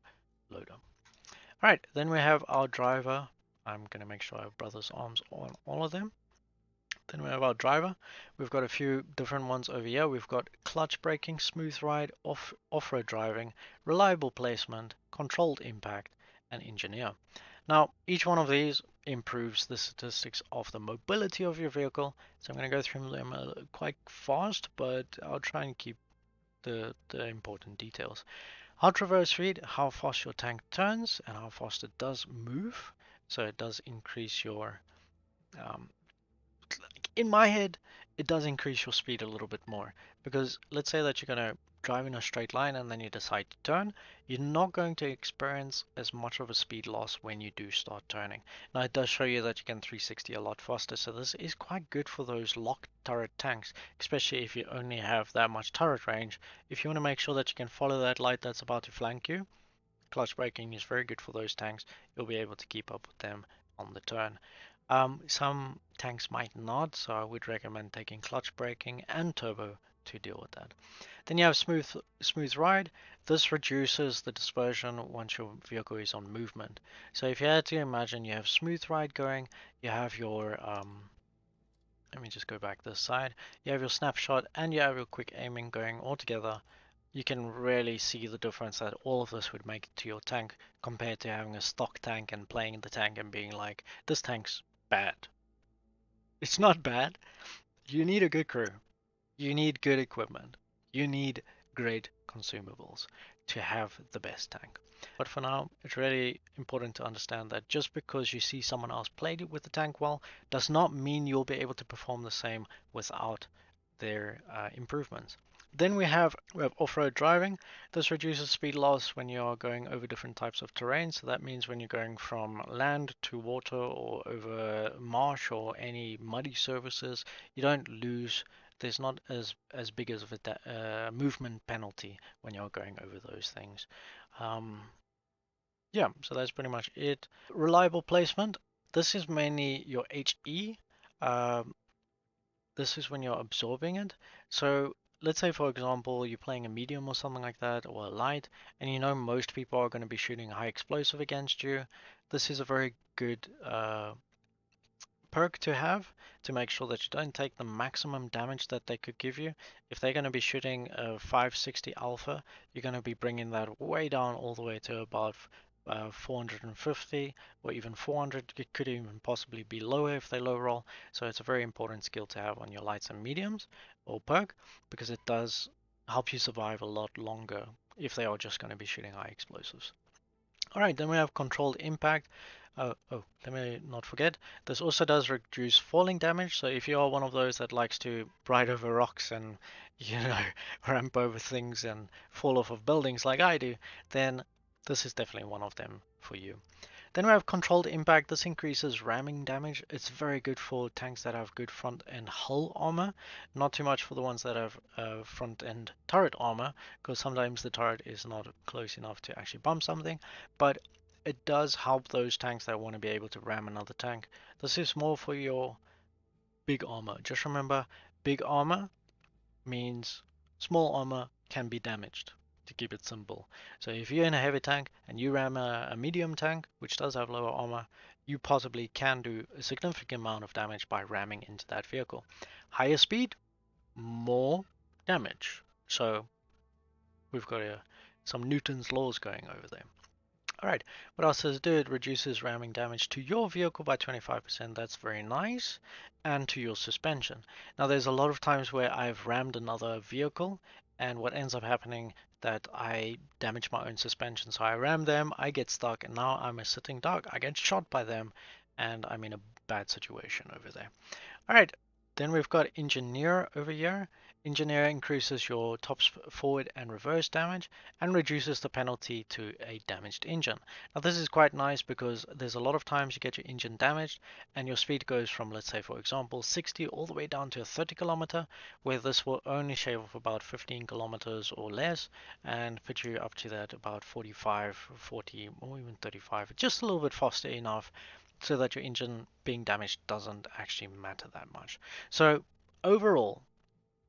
loader. Alright, then we have our driver. I'm going to make sure I have brother's arms on all of them. Then we have our driver. We've got a few different ones over here. We've got clutch braking, smooth ride, off-road driving, reliable placement, controlled impact, and engineer. Now, each one of these improves the statistics of the mobility of your vehicle. So I'm going to go through them quite fast, but I'll try and keep the important details. How traverse speed, how fast your tank turns, and how fast it does move. So it does increase your um, in my head, it does increase your speed a little bit more, because let's say that you're going to drive in a straight line and then you decide to turn, you're not going to experience as much of a speed loss when you do start turning. Now it does show you that you can 360 a lot faster, so this is quite good for those locked turret tanks, especially if you only have that much turret range. If you want to make sure that you can follow that light that's about to flank you, clutch braking is very good for those tanks. You'll be able to keep up with them on the turn. Some tanks might not, so I would recommend taking clutch braking and turbo to deal with that. Then you have smooth ride. This reduces the dispersion once your vehicle is on movement. So if you had to imagine you have smooth ride going, you have your let me just go back this side. You have your snapshot and you have your quick aiming going all together. You can really see the difference that all of this would make to your tank compared to having a stock tank and playing the tank and being like, this tank's bad. It's not bad. You need a good crew. You need good equipment. You need great consumables to have the best tank. But for now, it's really important to understand that just because you see someone else played it with the tank well, does not mean you'll be able to perform the same without their improvements. Then we have off-road driving. This reduces speed loss when you're going over different types of terrain. So that means when you're going from land to water or over marsh or any muddy surfaces, you don't lose. There's not as big as of a movement penalty when you're going over those things. Um, yeah, so that's pretty much it. Reliable placement. This is mainly your HE. Um, this is when you're absorbing it. So let's say, for example, you're playing a medium or something like that, or a light, and you know most people are going to be shooting high explosive against you. This is a very good perk to have to make sure that you don't take the maximum damage that they could give you. If they're going to be shooting a 560 alpha, you're going to be bringing that way down all the way to about 450 or even 400. It could even possibly be lower if they low roll. So it's a very important skill to have on your lights and mediums or perk because it does help you survive a lot longer if they are just going to be shooting high explosives. All right, then we have controlled impact. Let me not forget. This also does reduce falling damage. So if you are one of those that likes to ride over rocks and, you know, ramp over things and fall off of buildings like I do, then this is definitely one of them for you. Then we have controlled impact. This increases ramming damage. It's very good for tanks that have good front end hull armor. Not too much for the ones that have front end turret armor, because sometimes the turret is not close enough to actually bump something. But it does help those tanks that want to be able to ram another tank. This is more for your big armor. Just remember, big armor means small armor can be damaged, to keep it simple. So if you're in a heavy tank and you ram a medium tank, which does have lower armor, you possibly can do a significant amount of damage by ramming into that vehicle. Higher speed, more damage. So we've got some Newton's laws going over there. Alright, what else does it do? It reduces ramming damage to your vehicle by 25%. That's very nice. And to your suspension. Now, there's a lot of times where I've rammed another vehicle, and what ends up happening that I damage my own suspension. So I ram them, I get stuck, and now I'm a sitting duck. I get shot by them, and I'm in a bad situation over there. All right, then we've got Engineer over here. Engineer increases your top forward and reverse damage and reduces the penalty to a damaged engine. Now this is quite nice because there's a lot of times you get your engine damaged and your speed goes from, let's say for example, 60 all the way down to a 30 kilometer, where this will only shave off about 15 kilometers or less and put you up to that about 45, 40, or even 35, just a little bit faster enough so that your engine being damaged doesn't actually matter that much. So overall,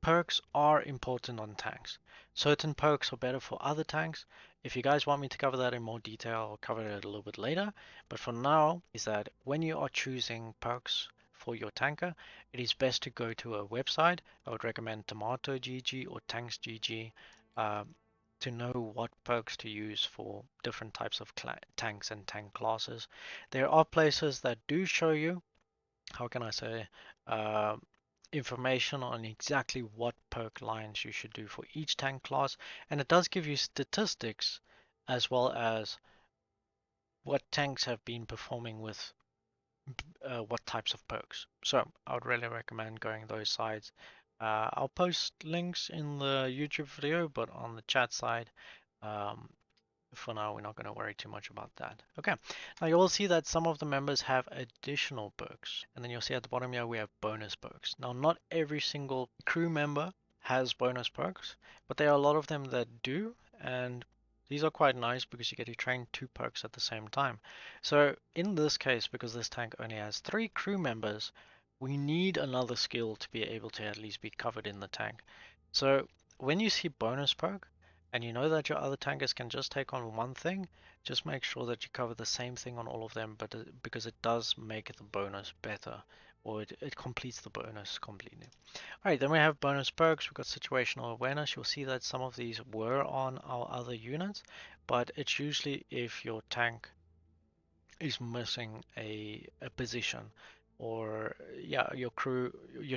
perks are important on tanks. Certain perks are better for other tanks. If you guys want me to cover that in more detail, I'll cover it a little bit later. But for now, is that when you are choosing perks for your tanker, it is best to go to a website. I would recommend Tomato GG or Tanks GG to know what perks to use for different types of tanks and tank classes. There are places that do show you, how can I say, uh, information on exactly what perk lines you should do for each tank class, and it does give you statistics as well as what tanks have been performing with what types of perks. So I would really recommend going those sites. I'll post links in the YouTube video, but on the chat side, um, for now, we're not going to worry too much about that. Okay, now you'll see that some of the members have additional perks. And then you'll see at the bottom here, we have bonus perks. Now, not every single crew member has bonus perks, but there are a lot of them that do. And these are quite nice because you get to train two perks at the same time. So in this case, because this tank only has 3 crew members, we need another skill to be able to at least be covered in the tank. So when you see bonus perk, and you know that your other tankers can just take on one thing, just make sure that you cover the same thing on all of them, but because it does make the bonus better, or it completes the bonus completely. Alright, then we have bonus perks. We've got situational awareness. You'll see that some of these were on our other units, but it's usually if your tank is missing a position. or yeah, your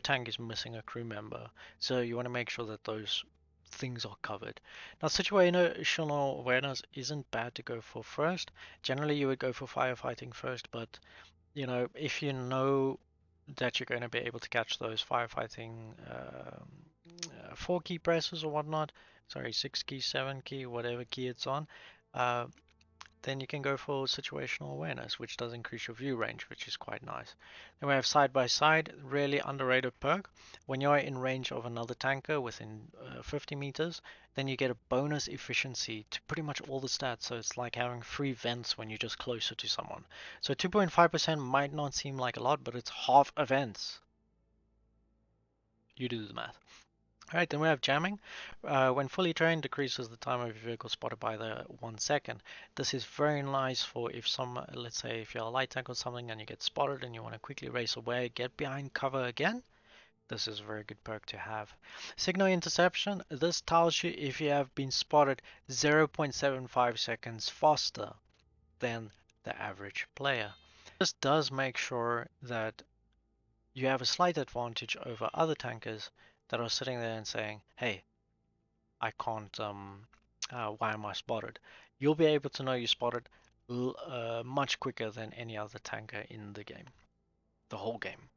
tank is missing a crew member. So you want to make sure that those things are covered. Now, situational awareness isn't bad to go for first. Generally, you would go for firefighting first, but if you know that you're going to be able to catch those firefighting 4 key presses or whatnot, sorry, 6 key, 7 key, whatever key it's on, uh, then you can go for situational awareness, which does increase your view range, which is quite nice. Then we have side by side, really underrated perk. When you're in range of another tanker within 50 meters, then you get a bonus efficiency to pretty much all the stats. So it's like having free vents when you're just closer to someone. So 2.5% might not seem like a lot, but it's half events. You do the math. Alright, then we have jamming. When fully trained, decreases the time of your vehicle spotted by the 1 second. This is very nice for if let's say if you're a light tank or something and you get spotted and you want to quickly race away, get behind cover again. This is a very good perk to have. Signal interception. This tells you if you have been spotted 0.75 seconds faster than the average player. This does make sure that you have a slight advantage over other tankers that are sitting there and saying, hey, I can't, why am I spotted? You'll be able to know you spotted much quicker than any other tanker in the game, the whole game.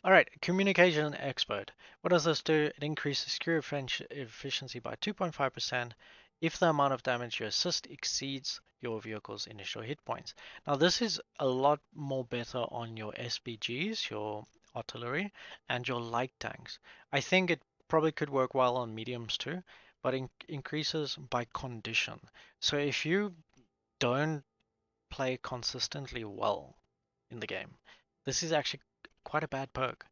All right, communication expert. What does this do? It increases crew efficiency by 2.5% if the amount of damage you assist exceeds your vehicle's initial hit points. Now, this is a lot more better on your SPGs, your artillery, and your light tanks. I think it probably could work well on mediums too, but increases by condition. So if you don't play consistently well in the game, this is actually quite a bad perk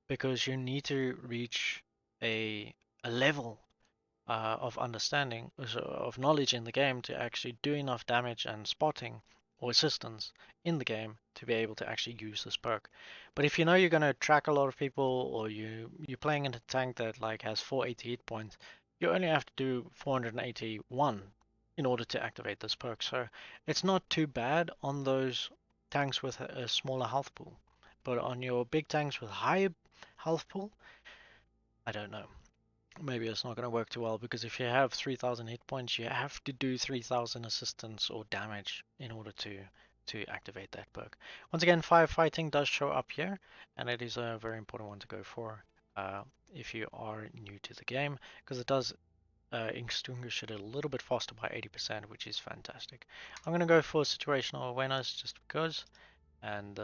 because you need to reach a level of understanding, of knowledge in the game to actually do enough damage and spotting or assistance in the game to be able to actually use this perk. But if you know you're going to track a lot of people, or you're playing in a tank that like has 480 hit points, you only have to do 481 in order to activate this perk. So it's not too bad on those tanks with a smaller health pool. But on your big tanks with higher health pool, I don't know. Maybe it's not going to work too well because if you have 3000 hit points, you have to do 3000 assistance or damage in order to activate that perk. Once again, firefighting does show up here, and it is a very important one to go for if you are new to the game, because it does extinguish it a little bit faster by 80%, which is fantastic. I'm going to go for situational awareness just because, and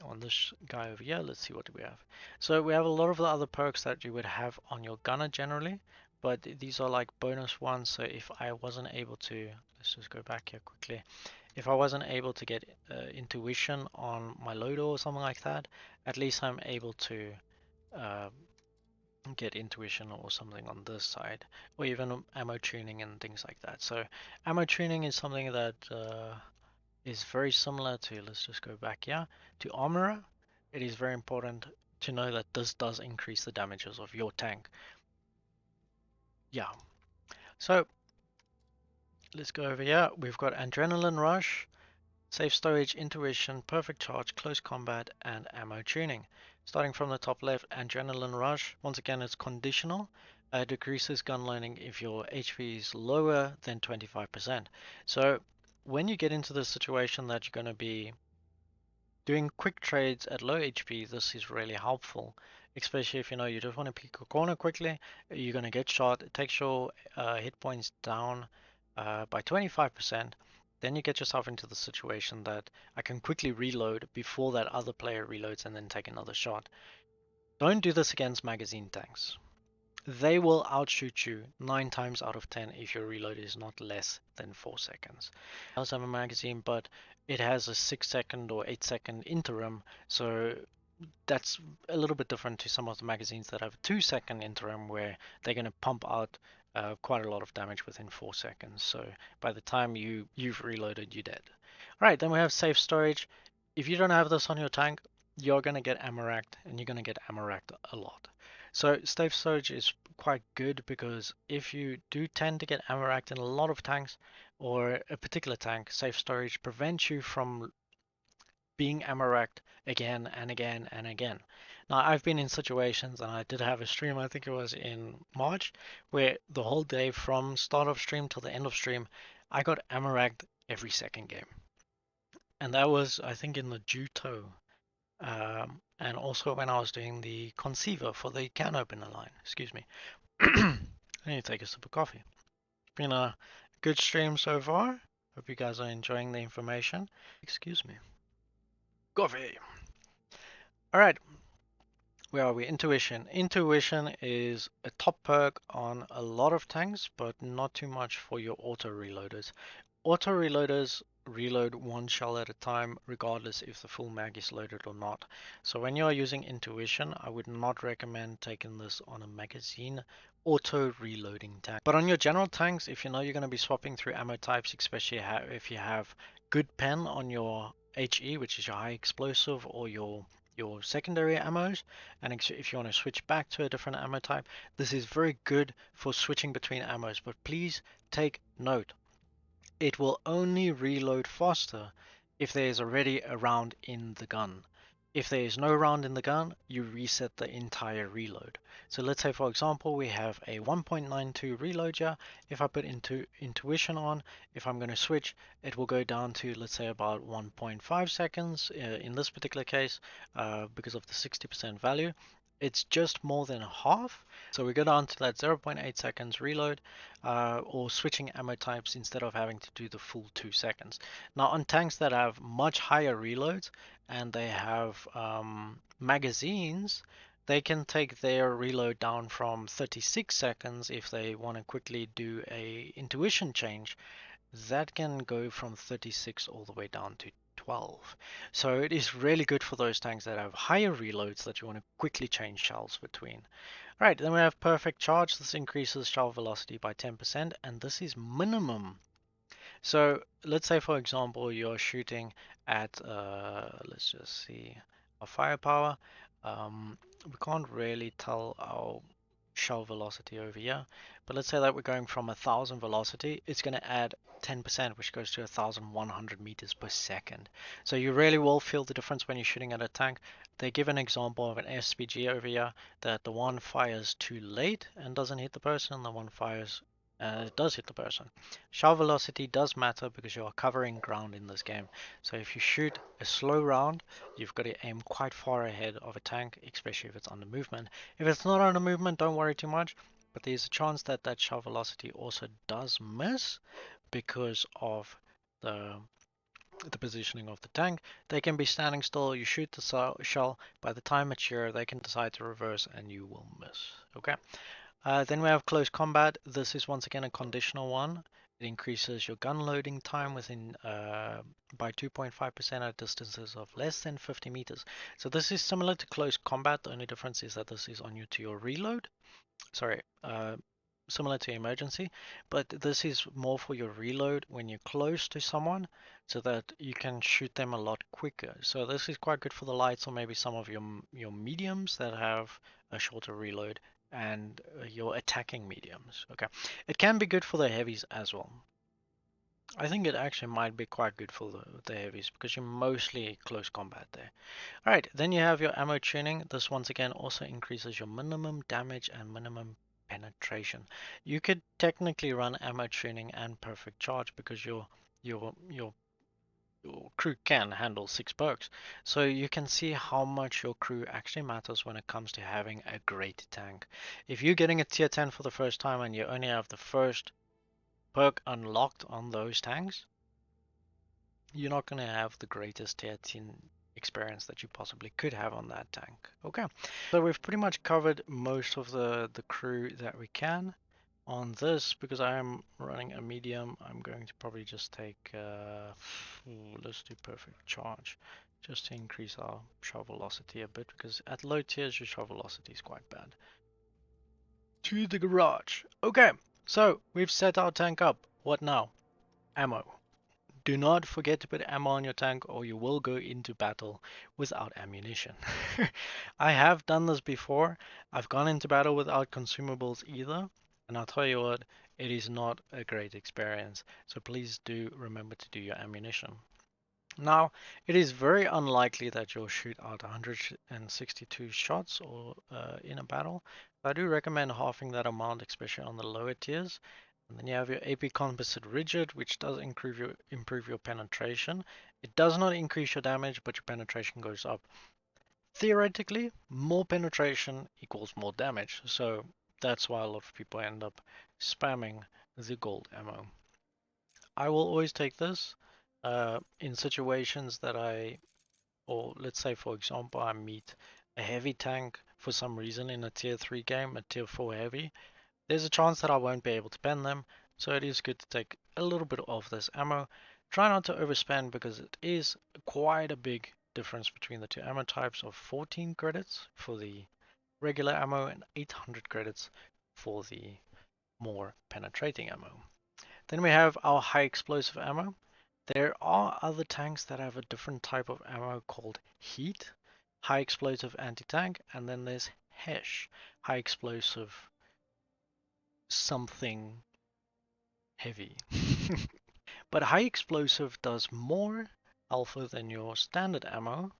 on this guy over here, let's see what do we have. So we have a lot of the other perks that you would have on your gunner generally, but these are like bonus ones. So if I wasn't able to, let's just go back here quickly. If I wasn't able to get intuition on my loader or something like that, at least I'm able to uh, get intuition or something on this side, or even ammo tuning and things like that. So ammo tuning is something that is very similar to, let's just go back here, to Armorer. It is very important to know that this does increase the damages of your tank. Yeah, so let's go over here. We've got Adrenaline Rush, Safe Storage, Intuition, Perfect Charge, Close Combat, and Ammo Tuning. Starting from the top left, Adrenaline Rush, once again it's conditional. Decreases gun loading if your HP is lower than 25%. So when you get into the situation that you're going to be doing quick trades at low HP, this is really helpful, especially if you know you just want to pick a corner quickly, you're going to get shot, it takes your hit points down by 25%, then you get yourself into the situation that I can quickly reload before that other player reloads and then take another shot. Don't do this against magazine tanks. They will outshoot you 9 times out of 10 if your reload is not less than 4 seconds. It does have a magazine, but it has a 6 second or 8 second interim, so that's a little bit different to some of the magazines that have a 2 second interim where they're going to pump out quite a lot of damage within 4 seconds. So by the time you've reloaded, you're dead. All right, then we have safe storage. If you don't have this on your tank, you're going to get ammo racked, and you're going to get ammo racked a lot. So safe storage is quite good because if you do tend to get ammo racked in a lot of tanks or a particular tank, safe storage prevents you from being ammo racked again and again and again. Now, I've been in situations, and I did have a stream, I think it was in March, where the whole day from start of stream till the end of stream, I got ammo racked every second game. And that was, I think, in the Juto. And also when I was doing the conceiver for the can opener line. Excuse me. I need to take a sip of coffee. It's been a good stream so far. Hope you guys are enjoying the information. Excuse me. Coffee. All right. Where are we? Intuition. Intuition is a top perk on a lot of tanks, but not too much for your auto reloaders. Auto reloaders reload one shell at a time, regardless if the full mag is loaded or not. So when you are using Intuition, I would not recommend taking this on a magazine auto reloading tank. But on your general tanks, if you know you're going to be swapping through ammo types, especially if you have good pen on your HE, which is your high explosive, or your secondary ammos, and if you want to switch back to a different ammo type, this is very good for switching between ammos. But please take note, it will only reload faster if there is already a round in the gun. If there is no round in the gun, you reset the entire reload. So let's say, for example, we have a 1.92 reload here. If I put intuition on, if I'm going to switch, it will go down to, let's say, about 1.5 seconds in this particular case, because of the 60% value. It's just more than half. So we go down to that 0.8 seconds reload, or switching ammo types instead of having to do the full 2 seconds. Now on tanks that have much higher reloads and they have magazines, they can take their reload down from 36 seconds if they want to quickly do a intuition change. That can go from 36 all the way down to 12. So it is really good for those tanks that have higher reloads that you want to quickly change shells between. Right, then we have perfect charge. This increases shell velocity by 10%, and this is minimum. So let's say, for example, you're shooting at, let's just see, a firepower. We can't really tell our shell velocity over here, but let's say that we're going from 1,000 velocity, it's going to add 10%, which goes to 1,100 meters per second. So you really will feel the difference when you're shooting at a tank. They give an example of an SPG over here, that the one fires too late and doesn't hit the person, the one fires and it does hit the person. Shell velocity does matter because you are covering ground in this game. So if you shoot a slow round, you've got to aim quite far ahead of a tank, especially if it's under movement. If it's not under movement, don't worry too much, but there's a chance that that shell velocity also does miss because of the positioning of the tank. They can be standing still, you shoot the shell, by the time it's here, they can decide to reverse and you will miss. Okay. Then we have close combat. This is once again a conditional one. It increases your gun loading time within by 2.5% at distances of less than 50 meters. So this is similar to close combat. The only difference is that this is on you to your reload. Sorry, similar to emergency, but this is more for your reload when you're close to someone so that you can shoot them a lot quicker. So this is quite good for the lights or maybe some of your mediums that have a shorter reload and your attacking mediums. Okay, it can be good for the heavies as well. I think it actually might be quite good for the heavies because you're mostly close combat there. Alright, then you have your ammo tuning. This once again also increases your minimum damage and minimum penetration. You could technically run ammo tuning and perfect charge because your crew can handle 6 perks. So you can see how much your crew actually matters when it comes to having a great tank. If you're getting a tier 10 for the first time and you only have the first perk unlocked on those tanks, you're not going to have the greatest tier 10 experience that you possibly could have on that tank. Okay, so we've pretty much covered most of the crew that we can on this. Because I am running a medium, I'm going to probably just take, let's do perfect charge, just to increase our shell velocity a bit, because at low tiers your shell velocity is quite bad. To the garage. Okay, so we've set our tank up. What now? Ammo. Do not forget to put ammo on your tank or you will go into battle without ammunition. I have done this before. I've gone into battle without consumables either. And I'll tell you what, it is not a great experience. So please do remember to do your ammunition. Now, it is very unlikely that you'll shoot out 162 shots or in a battle. I do recommend halving that amount, especially on the lower tiers. And then you have your AP Composite Rigid, which does improve your penetration. It does not increase your damage, but your penetration goes up. Theoretically, more penetration equals more damage, so that's why a lot of people end up spamming the gold ammo. I will always take this in situations that or let's say for example, I meet a heavy tank for some reason in a tier 3 game, a tier 4 heavy. There's a chance that I won't be able to pen them, so it is good to take a little bit of this ammo. Try not to overspend because it is quite a big difference between the two ammo types of 14 credits for the regular ammo and 800 credits for the more penetrating ammo. Then we have our high explosive ammo. There are other tanks that have a different type of ammo called Heat, high explosive anti-tank, and then there's HESH, high explosive something heavy. But high explosive does more alpha than your standard ammo,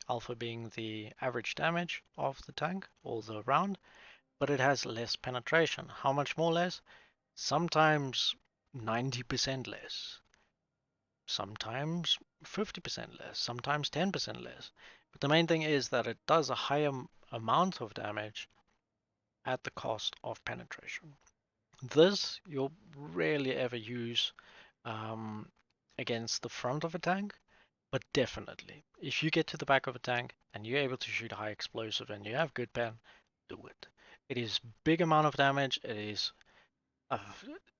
alpha being the average damage of the tank or the round, but it has less penetration. How much more less? Sometimes 90% less, sometimes 50% less, sometimes 10% less. But the main thing is that it does a higher amount of damage at the cost of penetration. This you'll rarely ever use um, against the front of a tank, but definitely, if you get to the back of a tank and you're able to shoot high explosive and you have good pen, do it. It is big amount of damage. Uh,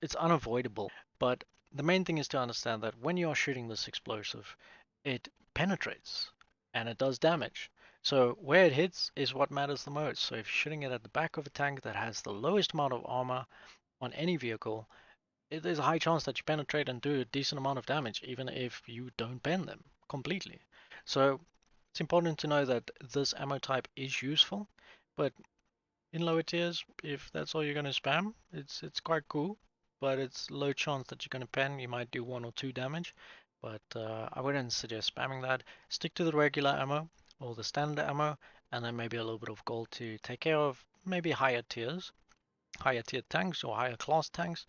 it's unavoidable. But the main thing is to understand that when you are shooting this explosive, it penetrates and it does damage. So where it hits is what matters the most. So if you're shooting it at the back of a tank that has the lowest amount of armor on any vehicle, there's a high chance that you penetrate and do a decent amount of damage, even if you don't pen them completely. So it's important to know that this ammo type is useful, but in lower tiers, if that's all you're going to spam, it's quite cool, but it's low chance that you're going to pen. You might do 1 or 2 damage, but I wouldn't suggest spamming that. Stick to the regular ammo or the standard ammo, and then maybe a little bit of gold to take care of maybe higher tiers, higher tier tanks or higher class tanks,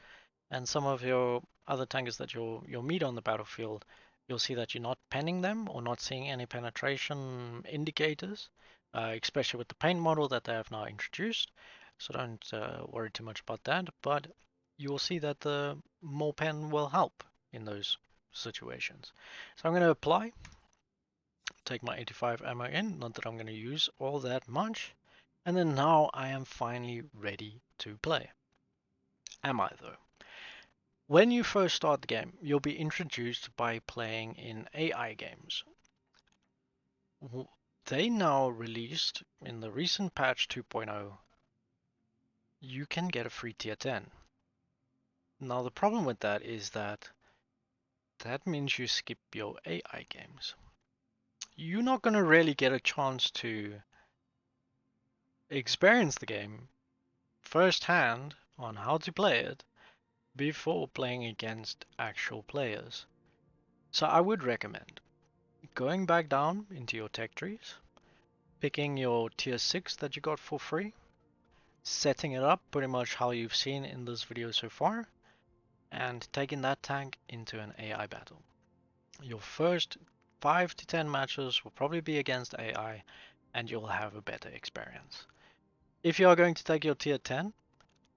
and some of your other tankers that you'll meet on the battlefield, you'll see that you're not penning them or not seeing any penetration indicators, especially with the paint model that they have now introduced. So don't worry too much about that, but you will see that the more pen will help in those situations. So I'm going to apply, take my 85 ammo in, not that I'm going to use all that much, and then now I am finally ready to play. Am I though? When you first start the game, you'll be introduced by playing in AI games. They now released in the recent patch 2.0, you can get a free tier 10. Now the problem with that is that means you skip your AI games. You're not going to really get a chance to experience the game firsthand on how to play it before playing against actual players. So I would recommend going back down into your tech trees, picking your tier 6 that you got for free, setting it up pretty much how you've seen in this video so far, and taking that tank into an AI battle. Your first 5 to 10 matches will probably be against AI, and you'll have a better experience. If you are going to take your tier 10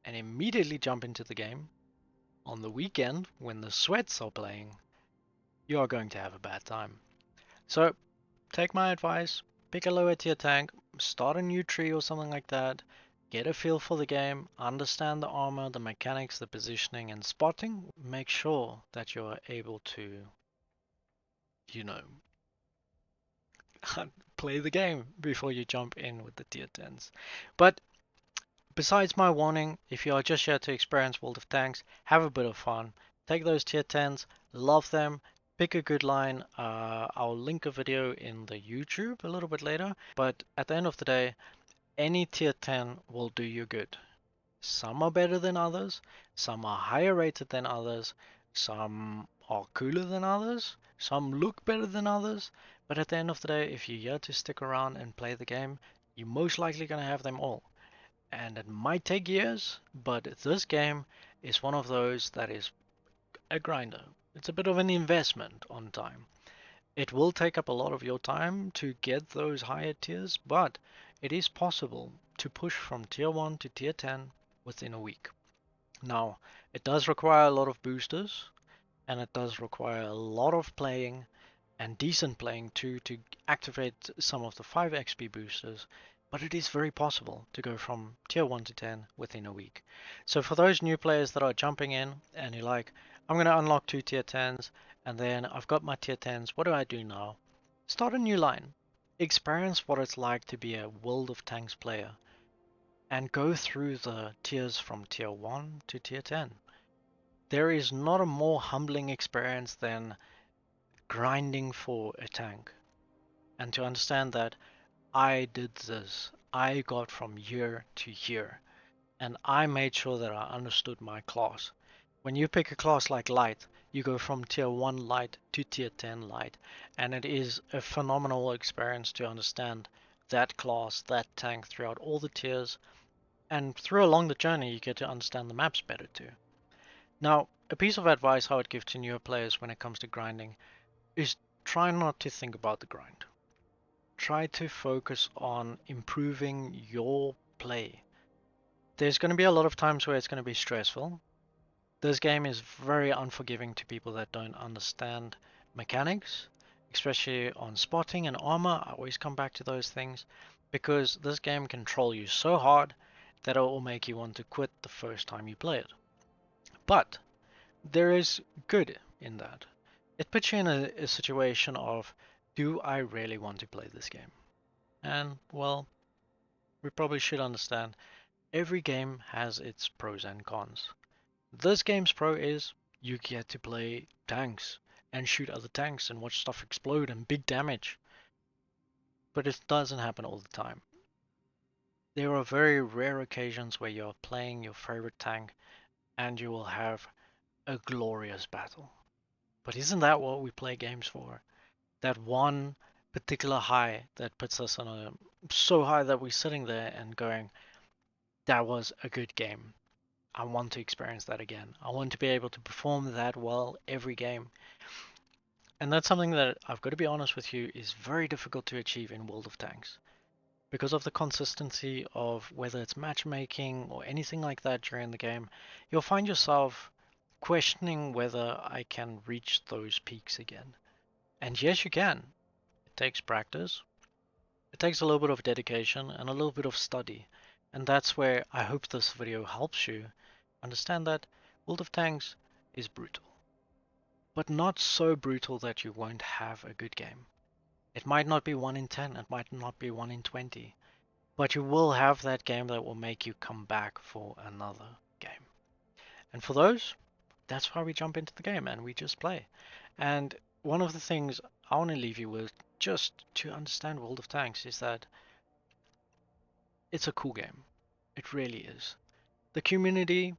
and immediately jump into the game, on the weekend when the sweats are playing, you are going to have a bad time. So take my advice, pick a lower tier tank, start a new tree or something like that, get a feel for the game, understand the armor, the mechanics, the positioning and spotting. Make sure that you're able to, you know, play the game before you jump in with the tier 10s. But besides my warning, if you are just here to experience World of Tanks, have a bit of fun. Take those tier 10s, love them, pick a good line. I'll link a video in the YouTube a little bit later. But at the end of the day, any tier 10 will do you good. Some are better than others, some are higher rated than others, some are cooler than others, Some look better than others, but at the end of the day, if you're here to stick around and play the game, you're most likely going to have them all. And it might take years, but this game is one of those that is a grinder. It's a bit of an investment on time. It will take up a lot of your time to get those higher tiers, but it is possible to push from tier 1 to tier 10 within a week. Now, it does require a lot of boosters, and it does require a lot of playing and decent playing too to activate some of the 5 XP boosters, but it is very possible to go from tier 1 to 10 within a week. So for those new players that are jumping in and you're like, I'm going to unlock 2 tier 10s and then I've got my tier 10s, what do I do now? Start a new line. Experience what it's like to be a World of Tanks player and go through the tiers from tier 1 to tier 10. There is not a more humbling experience than grinding for a tank. And to understand that I did this, I got from year to year, and I made sure that I understood my class. When you pick a class like light, you go from tier 1 light to tier 10 light, and it is a phenomenal experience to understand that class, that tank throughout all the tiers, and through along the journey you get to understand the maps better too. Now, a piece of advice I would give to newer players when it comes to grinding is try not to think about the grind. Try to focus on improving your play. There's going to be a lot of times where it's going to be stressful. This game is very unforgiving to people that don't understand mechanics, especially on spotting and armor. I always come back to those things because this game can troll you so hard that it will make you want to quit the first time you play it. But there is good in that. It puts you in a situation of, do I really want to play this game? And, well, we probably should understand every game has its pros and cons. This game's pro is you get to play tanks and shoot other tanks and watch stuff explode and big damage. But it doesn't happen all the time. There are very rare occasions where you're playing your favorite tank and you will have a glorious battle. But isn't that what we play games for? That one particular high that puts us on a so high that we're sitting there and going, that was a good game. I want to experience that again. I want to be able to perform that well every game. And that's something that I've got to be honest with you is very difficult to achieve in World of Tanks. Because of the consistency of whether it's matchmaking or anything like that during the game, you'll find yourself questioning whether I can reach those peaks again. And yes, you can. It takes practice. It takes a little bit of dedication and a little bit of study. And that's where I hope this video helps you understand that World of Tanks is brutal. But not so brutal that you won't have a good game. It might not be 1 in 10, it might not be 1 in 20, but you will have that game that will make you come back for another game. And for those, that's why we jump into the game and we just play. And one of the things I want to leave you with, just to understand World of Tanks, is that it's a cool game. It really is. The community,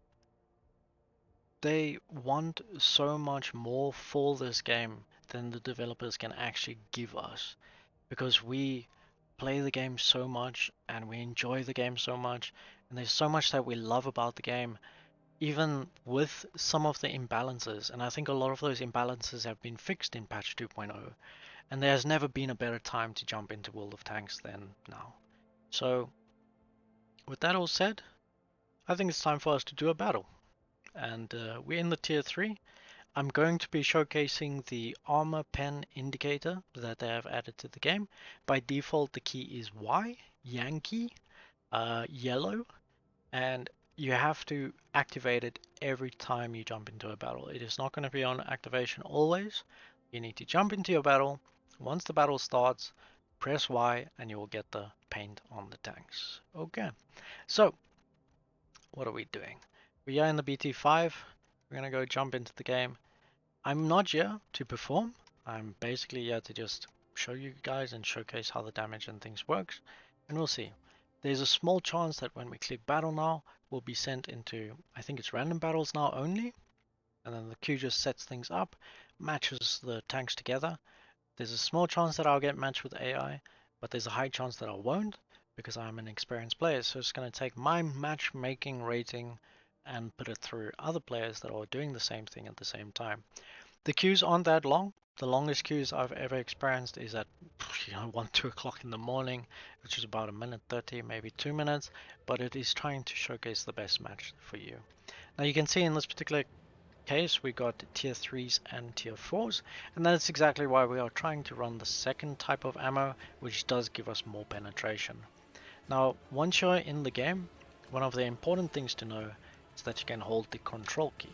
they want so much more for this game than the developers can actually give us, because we play the game so much and we enjoy the game so much, and there's so much that we love about the game, even with some of the imbalances. And I think a lot of those imbalances have been fixed in patch 2.0, and there has never been a better time to jump into World of Tanks than now. So with that all said, I think it's time for us to do a battle. And we're in the tier 3. I'm going to be showcasing the armor pen indicator that they have added to the game. By default, the key is Y, Yankee, yellow, and you have to activate it every time you jump into a battle. It is not going to be on activation always. You need to jump into your battle. Once the battle starts, press Y and you will get the paint on the tanks. Okay, so what are we doing? We are in the BT5. We're going to go jump into the game. I'm not here to perform. I'm basically here to just show you guys and showcase how the damage and things works. And we'll see. There's a small chance that when we click battle now, we'll be sent into, I think it's random battles now only. And then the queue just sets things up. matches the tanks together. There's a small chance that I'll get matched with AI, but there's a high chance that I won't because I'm an experienced player. So it's going to take my matchmaking rating and put it through other players that are doing the same thing at the same time. The queues aren't that long. The longest queues I've ever experienced is at 1, 2 o'clock in the morning, which is about a minute 30, maybe 2 minutes, but it is trying to showcase the best match for you. Now you can see in this particular case we got tier 3s and tier 4s, and that's exactly why we are trying to run the second type of ammo, which does give us more penetration. Now once you're in the game, one of the important things to know is that you can hold the control key.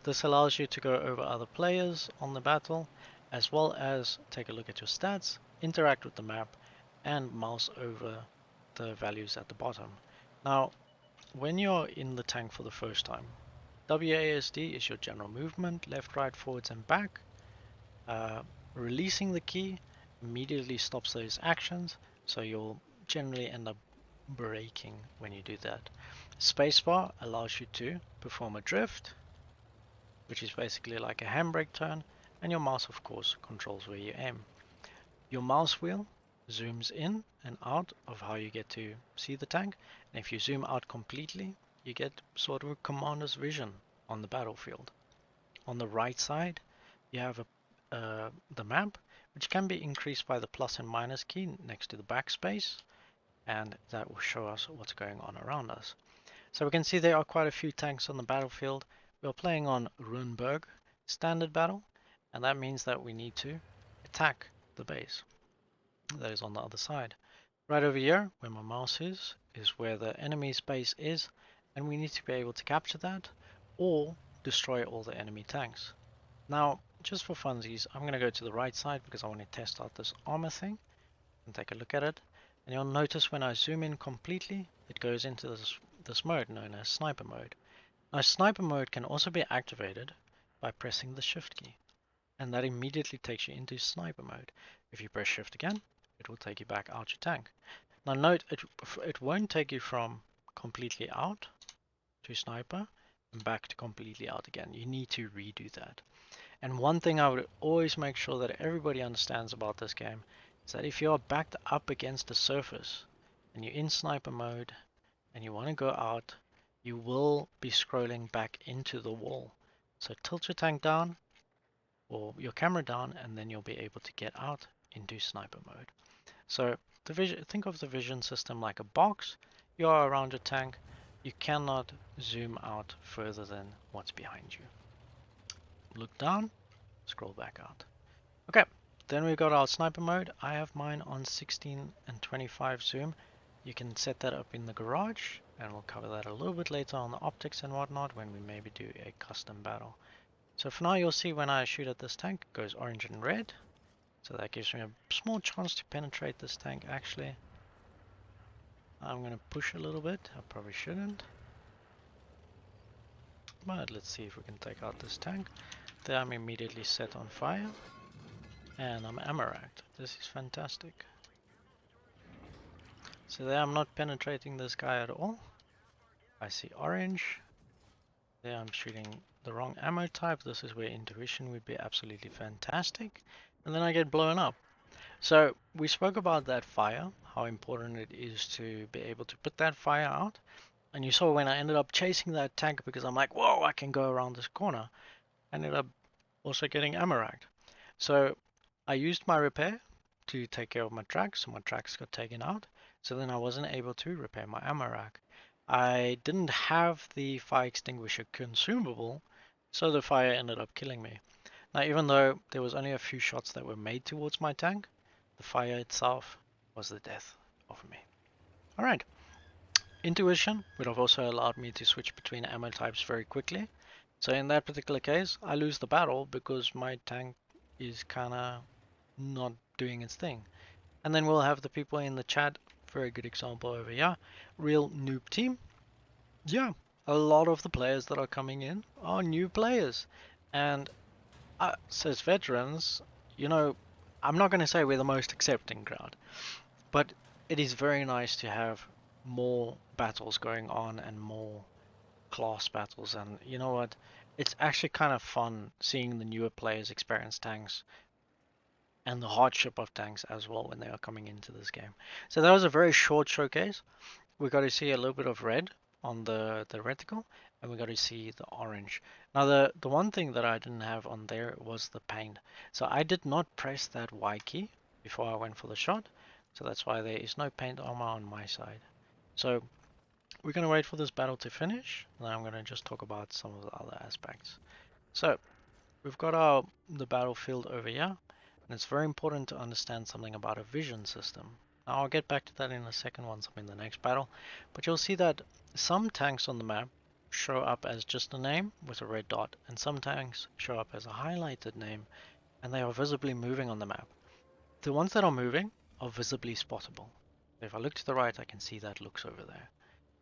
This allows you to go over other players on the battle, as well as take a look at your stats, interact with the map, and mouse over the values at the bottom. Now, when you're in the tank for the first time, WASD is your general movement, left, right, forwards, and back. Releasing the key immediately stops those actions, so you'll generally end up braking when you do that. Spacebar allows you to perform a drift, which is basically like a handbrake turn, and your mouse of course controls where you aim. Your mouse wheel zooms in and out of how you get to see the tank, and if you zoom out completely, you get sort of a commander's vision on the battlefield. On the right side, you have the map, which can be increased by the plus and minus key next to the backspace, and that will show us what's going on around us. So we can see there are quite a few tanks on the battlefield. We're playing on Runeberg standard battle, and that means that we need to attack the base that is on the other side. Right over here, where my mouse is where the enemy's base is, and we need to be able to capture that or destroy all the enemy tanks. Now, just for funsies, I'm going to go to the right side because I want to test out this armor thing and take a look at it. And you'll notice when I zoom in completely, it goes into this mode known as sniper mode. Now, sniper mode can also be activated by pressing the shift key, and that immediately takes you into sniper mode. If you press shift again, it will take you back out your tank. Now note, it won't take you from completely out to sniper and back to completely out again. You need to redo that. And one thing I would always make sure that everybody understands about this game is that if you are backed up against the surface and you're in sniper mode and you want to go out, you will be scrolling back into the wall. So tilt your tank down or your camera down, and then you'll be able to get out into sniper mode. So think of the vision system like a box. You are around your tank. You cannot zoom out further than what's behind you. Look down, scroll back out. Okay, then we've got our sniper mode. I have mine on 16 and 25 zoom. You can set that up in the garage, and we'll cover that a little bit later on the optics and whatnot when we maybe do a custom battle. So for now, you'll see when I shoot at this tank, it goes orange and red. So that gives me a small chance to penetrate this tank actually. I'm going to push a little bit. I probably shouldn't. But let's see if we can take out this tank. There I'm immediately set on fire. And I'm ammo-racked. This is fantastic. So there I'm not penetrating this guy at all. I see orange. There I'm shooting the wrong ammo type. This is where intuition would be absolutely fantastic. And then I get blown up. So we spoke about that fire, how important it is to be able to put that fire out. And you saw when I ended up chasing that tank because I'm like, whoa, I can go around this corner. I ended up also getting ammo-racked. So I used my repair to take care of my tracks, so my tracks got taken out. So then I wasn't able to repair my ammo rack. I didn't have the fire extinguisher consumable, so the fire ended up killing me. Now, even though there was only a few shots that were made towards my tank, the fire itself was the death of me. Alright, intuition would have also allowed me to switch between ammo types very quickly. So in that particular case, I lose the battle because my tank is kinda not doing its thing. And then we'll have the people in the chat, very good example over here, real noob team. Yeah, a lot of the players that are coming in are new players. And as veterans, I'm not going to say we're the most accepting crowd, but it is very nice to have more battles going on and more class battles. And you know what? it's actually kind of fun seeing the newer players experience tanks and the hardship of tanks as well when they are coming into this game. So that was a very short showcase. We got to see a little bit of red on the reticle, and we got to see the orange. Now the one thing that I didn't have on there was the paint. So I did not press that Y key before I went for the shot. So that's why there is no paint armor on my side. So we're gonna wait for this battle to finish, and I'm gonna just talk about some of the other aspects. So we've got the battlefield over here, and it's very important to understand something about a vision system. Now I'll get back to that in a second once I'm in the next battle, but you'll see that some tanks on the map show up as just a name with a red dot, and some tanks show up as a highlighted name, and they are visibly moving on the map. The ones that are moving are visibly spottable. If I look to the right, I can see that looks over there.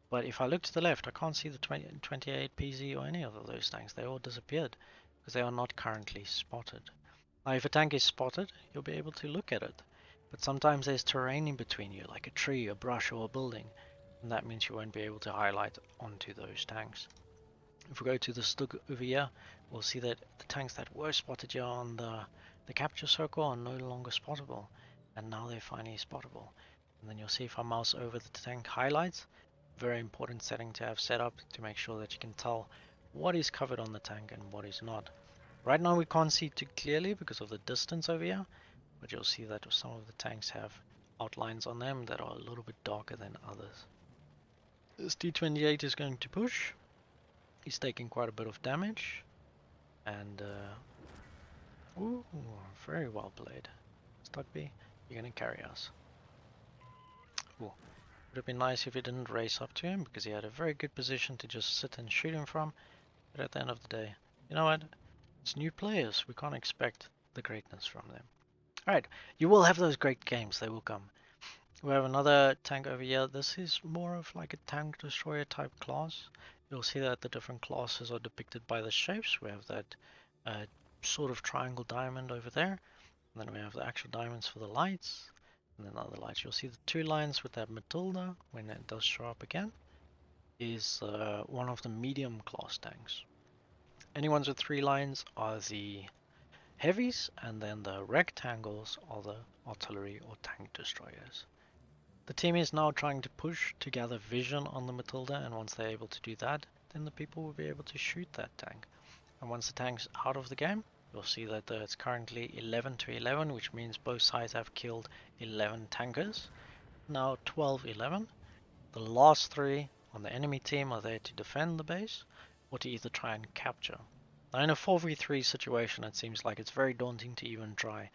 But if I look to the left, I can't see the 28 PZ or any of those tanks. They all disappeared because they are not currently spotted. Now, if a tank is spotted, you'll be able to look at it. But sometimes there's terrain in between you, like a tree, a brush, or a building, and that means you won't be able to highlight onto those tanks. If we go to the Stug over here, we'll see that the tanks that were spotted here on the capture circle are no longer spottable, and now they're finally spottable. And then you'll see if I mouse over the tank highlights, very important setting to have set up to make sure that you can tell what is covered on the tank and what is not. Right now we can't see too clearly because of the distance over here, but you'll see that some of the tanks have outlines on them that are a little bit darker than others. This T28 is going to push. He's taking quite a bit of damage, and ooh, very well played. Stuckby, you're gonna carry us. Ooh. Would have been nice if he didn't race up to him because he had a very good position to just sit and shoot him from. But at the end of the day, you know what? It's new players. We can't expect the greatness from them. Alright, you will have those great games. They will come. We have another tank over here. This is more of like a tank destroyer type class. You'll see that the different classes are depicted by the shapes. We have that sort of triangle diamond over there. And then we have the actual diamonds for the lights. And then other lights. You'll see the two lines with that Matilda when it does show up again. Is one of the medium class tanks. Any ones with three lines are the heavies, and then the rectangles are the artillery or tank destroyers. The team is now trying to push to gather vision on the Matilda, and once they're able to do that, then the people will be able to shoot that tank. And once the tank's out of the game, you'll see that it's currently 11 to 11, which means both sides have killed 11 tankers. Now 12-11. The last three on the enemy team are there to defend the base, or to either try and capture. Now in a 4v3 situation, it seems like it's very daunting to even try.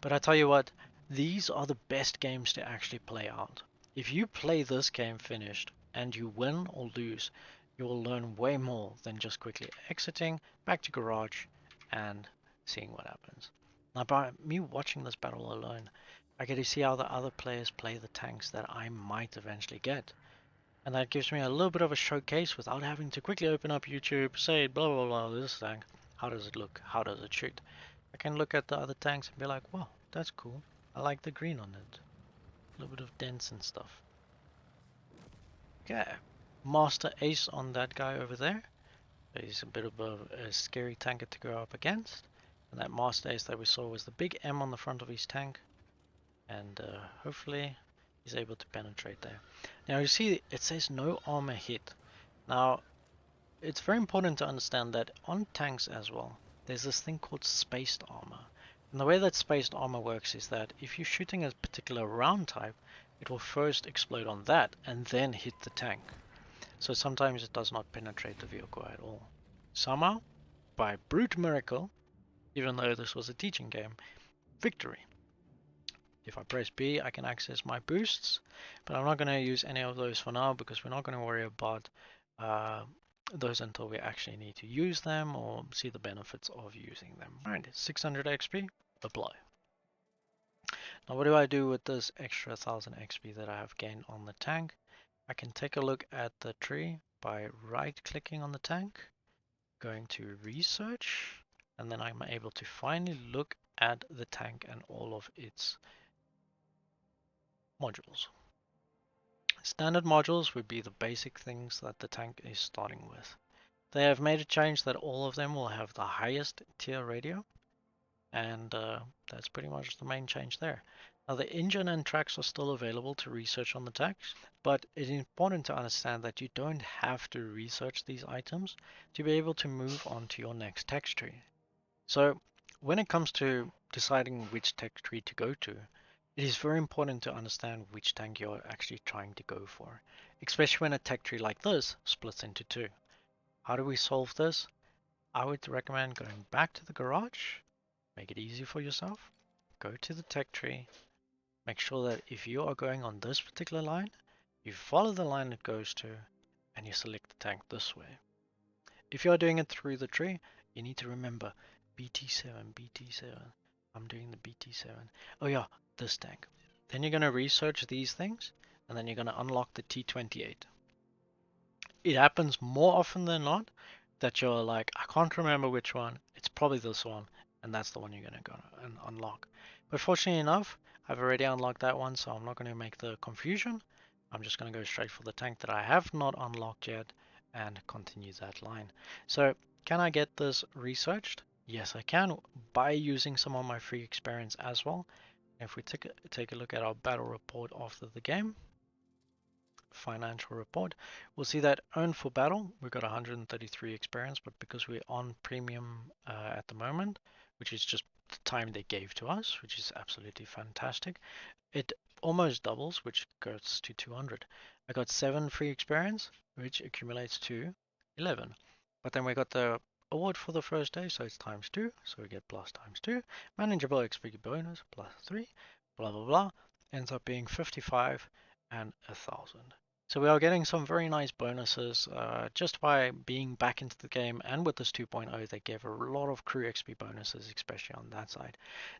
But I tell you what, these are the best games to actually play out. If you play this game finished, and you win or lose, you will learn way more than just quickly exiting back to garage and seeing what happens. Now by me watching this battle alone, I get to see how the other players play the tanks that I might eventually get. And that gives me a little bit of a showcase without having to quickly open up YouTube, say blah blah blah, this tank, how does it look, how does it shoot. I can look at the other tanks and be like, wow, that's cool, I like the green on it, a little bit of dents and stuff. Okay, Master Ace on that guy over there. He's a bit of a scary tanker to go up against. And that Master Ace that we saw was the big M on the front of his tank. And hopefully he's able to penetrate there. Now you see it says no armor hit. Now it's very important to understand that on tanks as well, there's this thing called spaced armor. And the way that spaced armor works is that if you're shooting a particular round type, it will first explode on that and then hit the tank. So sometimes it does not penetrate the vehicle at all. Somehow, by brute miracle, even though this was a teaching game, victory. If I press B, I can access my boosts, but I'm not going to use any of those for now because we're not going to worry about those until we actually need to use them or see the benefits of using them. Alright, 600 XP, apply. Now what do I do with this extra 1000 XP that I have gained on the tank? I can take a look at the tree by right clicking on the tank, going to research, and then I'm able to finally look at the tank and all of its modules. Standard modules would be the basic things that the tank is starting with. They have made a change that all of them will have the highest tier radio, and that's pretty much the main change there. Now, the engine and tracks are still available to research on the tanks, but it's important to understand that you don't have to research these items to be able to move on to your next tech tree. So, when it comes to deciding which tech tree to go to, it is very important to understand which tank you're actually trying to go for, especially when a tech tree like this splits into two. How do we solve this? I would recommend going back to the garage, make it easy for yourself, go to the tech tree, make sure that if you are going on this particular line, you follow the line it goes to, and you select the tank this way. If you are doing it through the tree, you need to remember BT7, BT7. I'm doing the BT7. Oh yeah, this tank. Then you're going to research these things, and then you're going to unlock the T28. It happens more often than not that you're like, I can't remember which one. It's probably this one, and that's the one you're going to go and unlock. But fortunately enough, I've already unlocked that one, so I'm not going to make the confusion. I'm just going to go straight for the tank that I have not unlocked yet and continue that line. So can I get this researched? Yes, I can by using some of my free experience as well. If we take a look at our battle report after the game, financial report, we'll see that earned for battle, we've got 133 experience, but because we're on premium at the moment, which is just the time they gave to us, which is absolutely fantastic, it almost doubles, which goes to 200. I got 7 free experience, which accumulates to 11. But then we got the award for the first day, so it's times 2, so we get plus times 2. Manageable XP bonus plus 3, blah blah blah, ends up being 55 and 1,000. So we are getting some very nice bonuses just by being back into the game, and with this 2.0 they gave a lot of crew XP bonuses, especially on that side.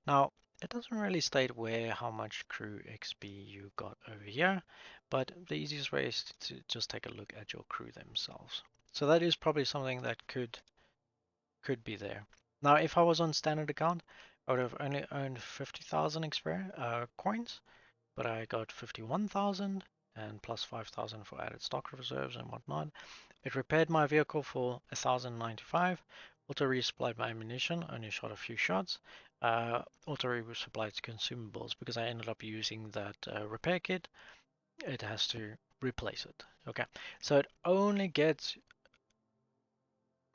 Now, it doesn't really state where how much crew XP you got over here, but the easiest way is to just take a look at your crew themselves. So that is probably something that could be there. Now, if I was on standard account, I would have only earned 50,000 experience coins, but I got 51,000 and plus 5,000 for added stock reserves and whatnot. It repaired my vehicle for 1,095. Auto resupplied my ammunition, only shot a few shots. Auto resupplied consumables because I ended up using that repair kit. It has to replace it. Okay, so it only gets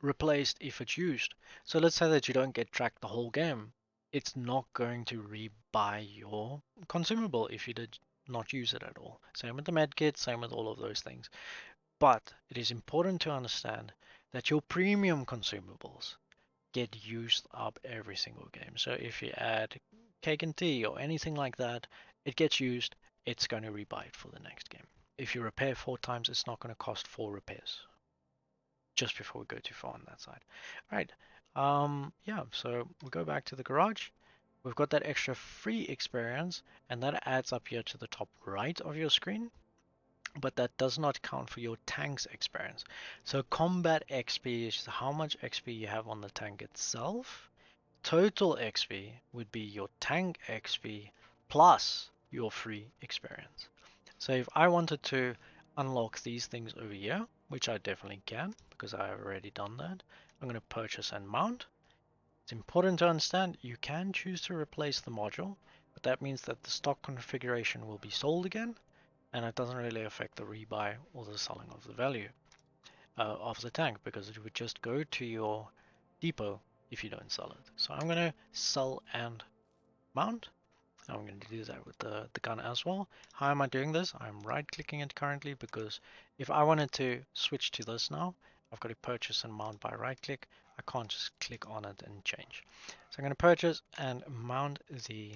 replaced if it's used. So let's say that you don't get tracked the whole game. It's not going to rebuy your consumable if you did not use it at all. Same with the medkit, same with all of those things. But it is important to understand that your premium consumables get used up every single game. So if you add cake and tea or anything like that, it gets used, it's going to rebuy it for the next game. If you repair 4 times, it's not going to cost 4 repairs. Just before we go too far on that side. All right. Yeah, so we go back to the garage. We've got that extra free experience, and that adds up here to the top right of your screen, but that does not count for your tank's experience. So combat XP is how much XP you have on the tank itself. Total XP would be your tank XP plus your free experience. So if I wanted to unlock these things over here, which I definitely can because I have already done that, I'm going to purchase and mount. It's important to understand you can choose to replace the module, but that means that the stock configuration will be sold again, and it doesn't really affect the rebuy or the selling of the value of the tank because it would just go to your depot if you don't sell it. So I'm going to sell and mount. I'm going to do that with the gun as well. How am I doing this? I'm right clicking it currently because if I wanted to switch to this now, I've got to purchase and mount by right click. I can't just click on it and change. So I'm going to purchase and mount the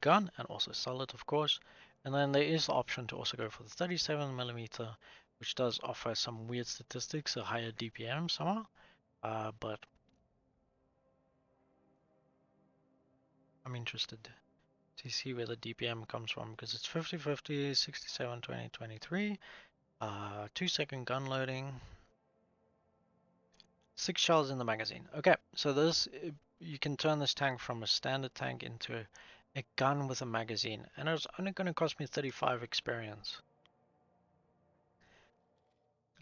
gun and also sell it, of course. And then there is the option to also go for the 37mm, which does offer some weird statistics, a higher DPM somehow. But I'm interested to see where the DPM comes from because it's 50-50, 67, 20, 23, 2-second gun loading, 6 shells in the magazine. Okay, so this you can turn this tank from a standard tank into a gun with a magazine, and it's only going to cost me 35 experience.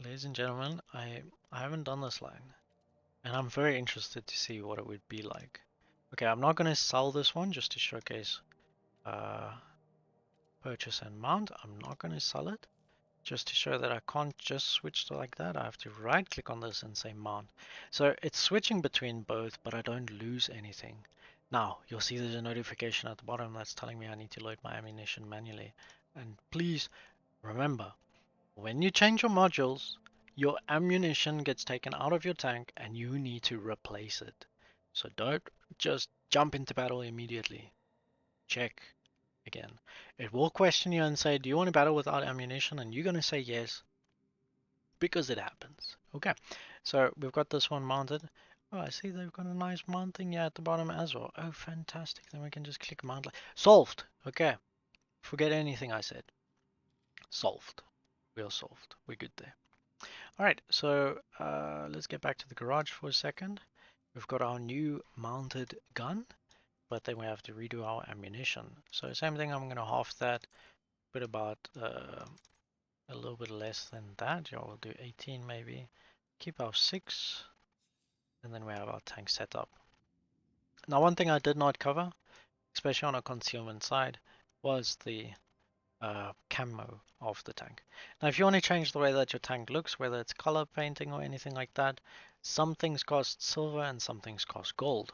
Ladies and gentlemen, I haven't done this line, and I'm very interested to see what it would be like. Okay, I'm not going to sell this one just to showcase uh, purchase and mount. I'm not going to sell it just to show that I can't just switch to like that. I have to right click on this and say mount. So it's switching between both, but I don't lose anything. Now, you'll see there's a notification at the bottom that's telling me I need to load my ammunition manually. And please remember, when you change your modules, your ammunition gets taken out of your tank and you need to replace it. So don't just jump into battle immediately. Check again. It will question you and say, do you want to battle without ammunition? And you're going to say yes, because it happens. Okay, so we've got this one mounted. Oh, I see they've got a nice mounting here at the bottom as well. Oh, fantastic. Then we can just click mount. Solved. Okay, forget anything I said. Solved. We're solved. We're good there. All right, so let's get back to the garage for a second. We've got our new mounted gun, but then we have to redo our ammunition. So same thing, I'm going to half that, put about a little bit less than that. Yeah, we'll do 18 maybe. Keep our 6, and then we have our tank set up. Now, one thing I did not cover, especially on a concealment side, was the camo of the tank. Now, if you want to change the way that your tank looks, whether it's color painting or anything like that, some things cost silver and some things cost gold.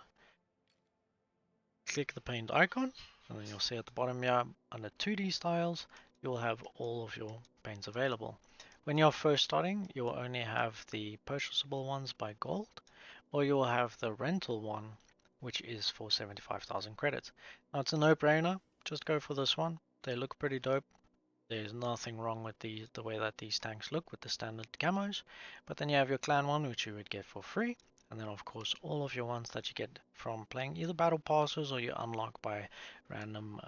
Click the paint icon, and then you'll see at the bottom here, under 2D styles, you'll have all of your paints available. When you're first starting, you will only have the purchasable ones by gold, or you will have the rental one, which is for 75,000 credits. Now, it's a no-brainer. Just go for this one. They look pretty dope. There's nothing wrong with the way that these tanks look with the standard camos. But then you have your clan one, which you would get for free. And then of course all of your ones that you get from playing either battle passes or you unlock by random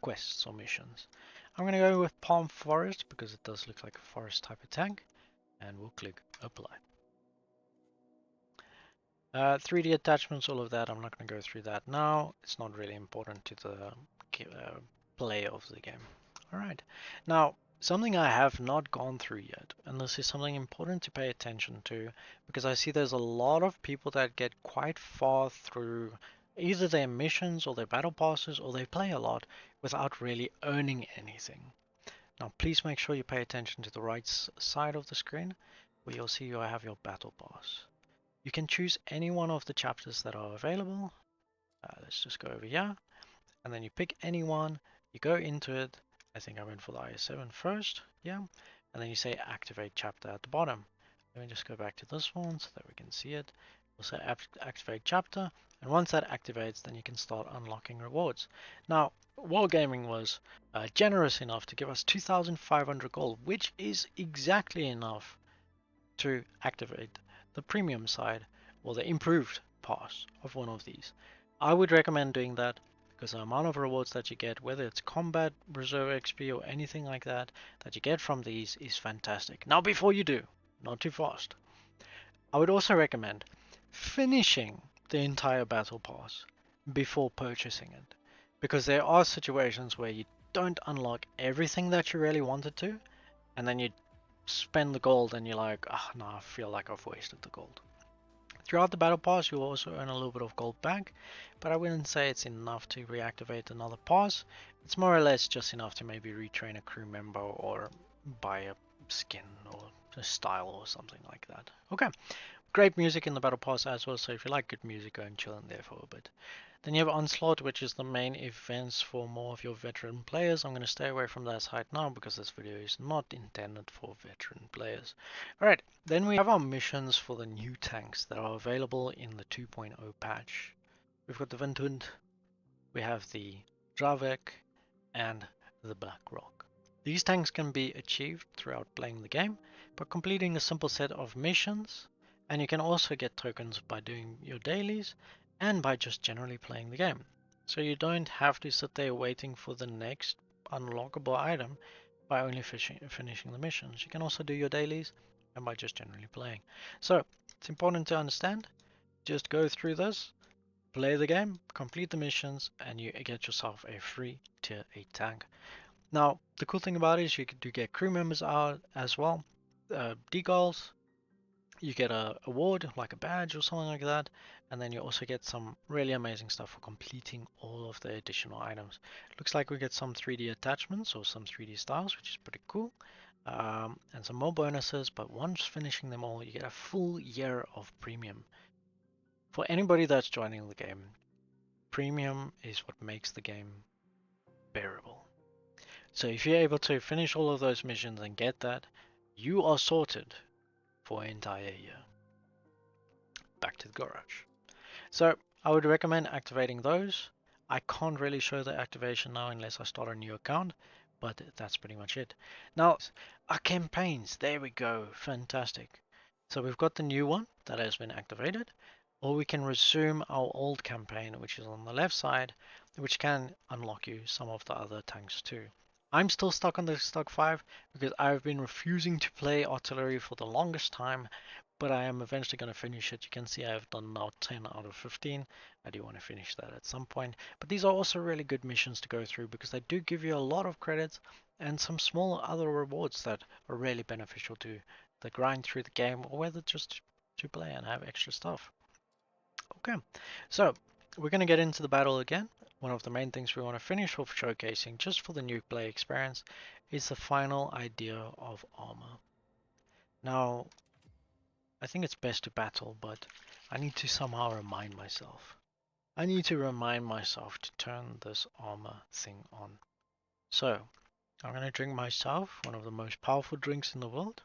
quests or missions. I'm going to go with Palm Forest because it does look like a forest type of tank. And we'll click apply. 3D attachments, all of that, I'm not going to go through that now. It's not really important to the play of the game. Alright, now something I have not gone through yet, and this is something important to pay attention to, because I see there's a lot of people that get quite far through either their missions or their battle passes, or they play a lot without really earning anything. Now please make sure you pay attention to the right side of the screen, where you'll see you have your battle pass. You can choose any one of the chapters that are available. Let's just go over here, and then you pick any one, you go into it. I think I went for the IS-7 first, yeah, and then you say activate chapter at the bottom. Let me just go back to this one so that we can see it. We'll say activate chapter, and once that activates, then you can start unlocking rewards. Now, Wargaming was generous enough to give us 2,500 gold, which is exactly enough to activate the premium side or the improved pass of one of these. I would recommend doing that because the amount of rewards that you get, whether it's combat, reserve XP, or anything like that, that you get from these is fantastic. Now, before you do, not too fast, I would also recommend finishing the entire battle pass before purchasing it, because there are situations where you don't unlock everything that you really wanted to, and then you spend the gold and you're like, oh no, I feel like I've wasted the gold. Throughout the battle pass, you'll also earn a little bit of gold back, but I wouldn't say it's enough to reactivate another pass. It's more or less just enough to maybe retrain a crew member or buy a skin or a style or something like that. Okay, great music in the battle pass as well, so if you like good music, go and chill in there for a bit. Then you have Onslaught, which is the main events for more of your veteran players. I'm going to stay away from that side now because this video is not intended for veteran players. Alright, then we have our missions for the new tanks that are available in the 2.0 patch. We've got the Vindhund, we have the Dravek, and the Blackrock. These tanks can be achieved throughout playing the game by completing a simple set of missions, and you can also get tokens by doing your dailies and by just generally playing the game. So you don't have to sit there waiting for the next unlockable item by only finishing the missions. You can also do your dailies and by just generally playing. So it's important to understand, just go through this, play the game, complete the missions, and you get yourself a free tier 8 tank. Now, the cool thing about it is you do get crew members out as well. decals, you get a award like a badge or something like that, and then you also get some really amazing stuff for completing all of the additional items. Looks like we get some 3D attachments or some 3D styles, which is pretty cool, and some more bonuses. But once finishing them all, you get a full year of premium. For anybody that's joining the game, premium is what makes the game bearable. So if you're able to finish all of those missions and get that, you are sorted for an entire year. Back to the garage. So I would recommend activating those. I can't really show the activation now unless I start a new account, but that's pretty much it. Now, our campaigns, there we go, fantastic. So we've got the new one that has been activated, or we can resume our old campaign, which is on the left side, which can unlock you some of the other tanks too. I'm still stuck on the stock 5 because I've been refusing to play artillery for the longest time, but I am eventually going to finish it. You can see I've done now 10 out of 15. I do want to finish that at some point. But these are also really good missions to go through because they do give you a lot of credits and some small other rewards that are really beneficial to the grind through the game, or whether just to play and have extra stuff. Okay, so we're going to get into the battle again. One of the main things we want to finish off showcasing just for the new play experience is the final idea of armor. Now, I think it's best to battle, but I need to somehow remind myself. I need to remind myself to turn this armor thing on. So, I'm going to drink myself one of the most powerful drinks in the world,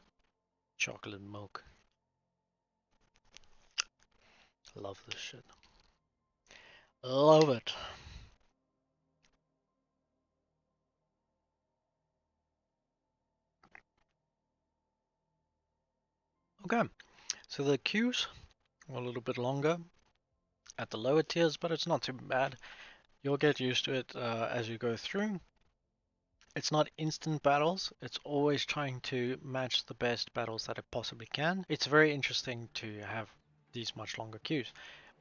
chocolate milk. Love this shit. Love it. Okay, so the queues are a little bit longer at the lower tiers, but it's not too bad. You'll get used to it as you go through. It's not instant battles, it's always trying to match the best battles that it possibly can. It's very interesting to have these much longer queues,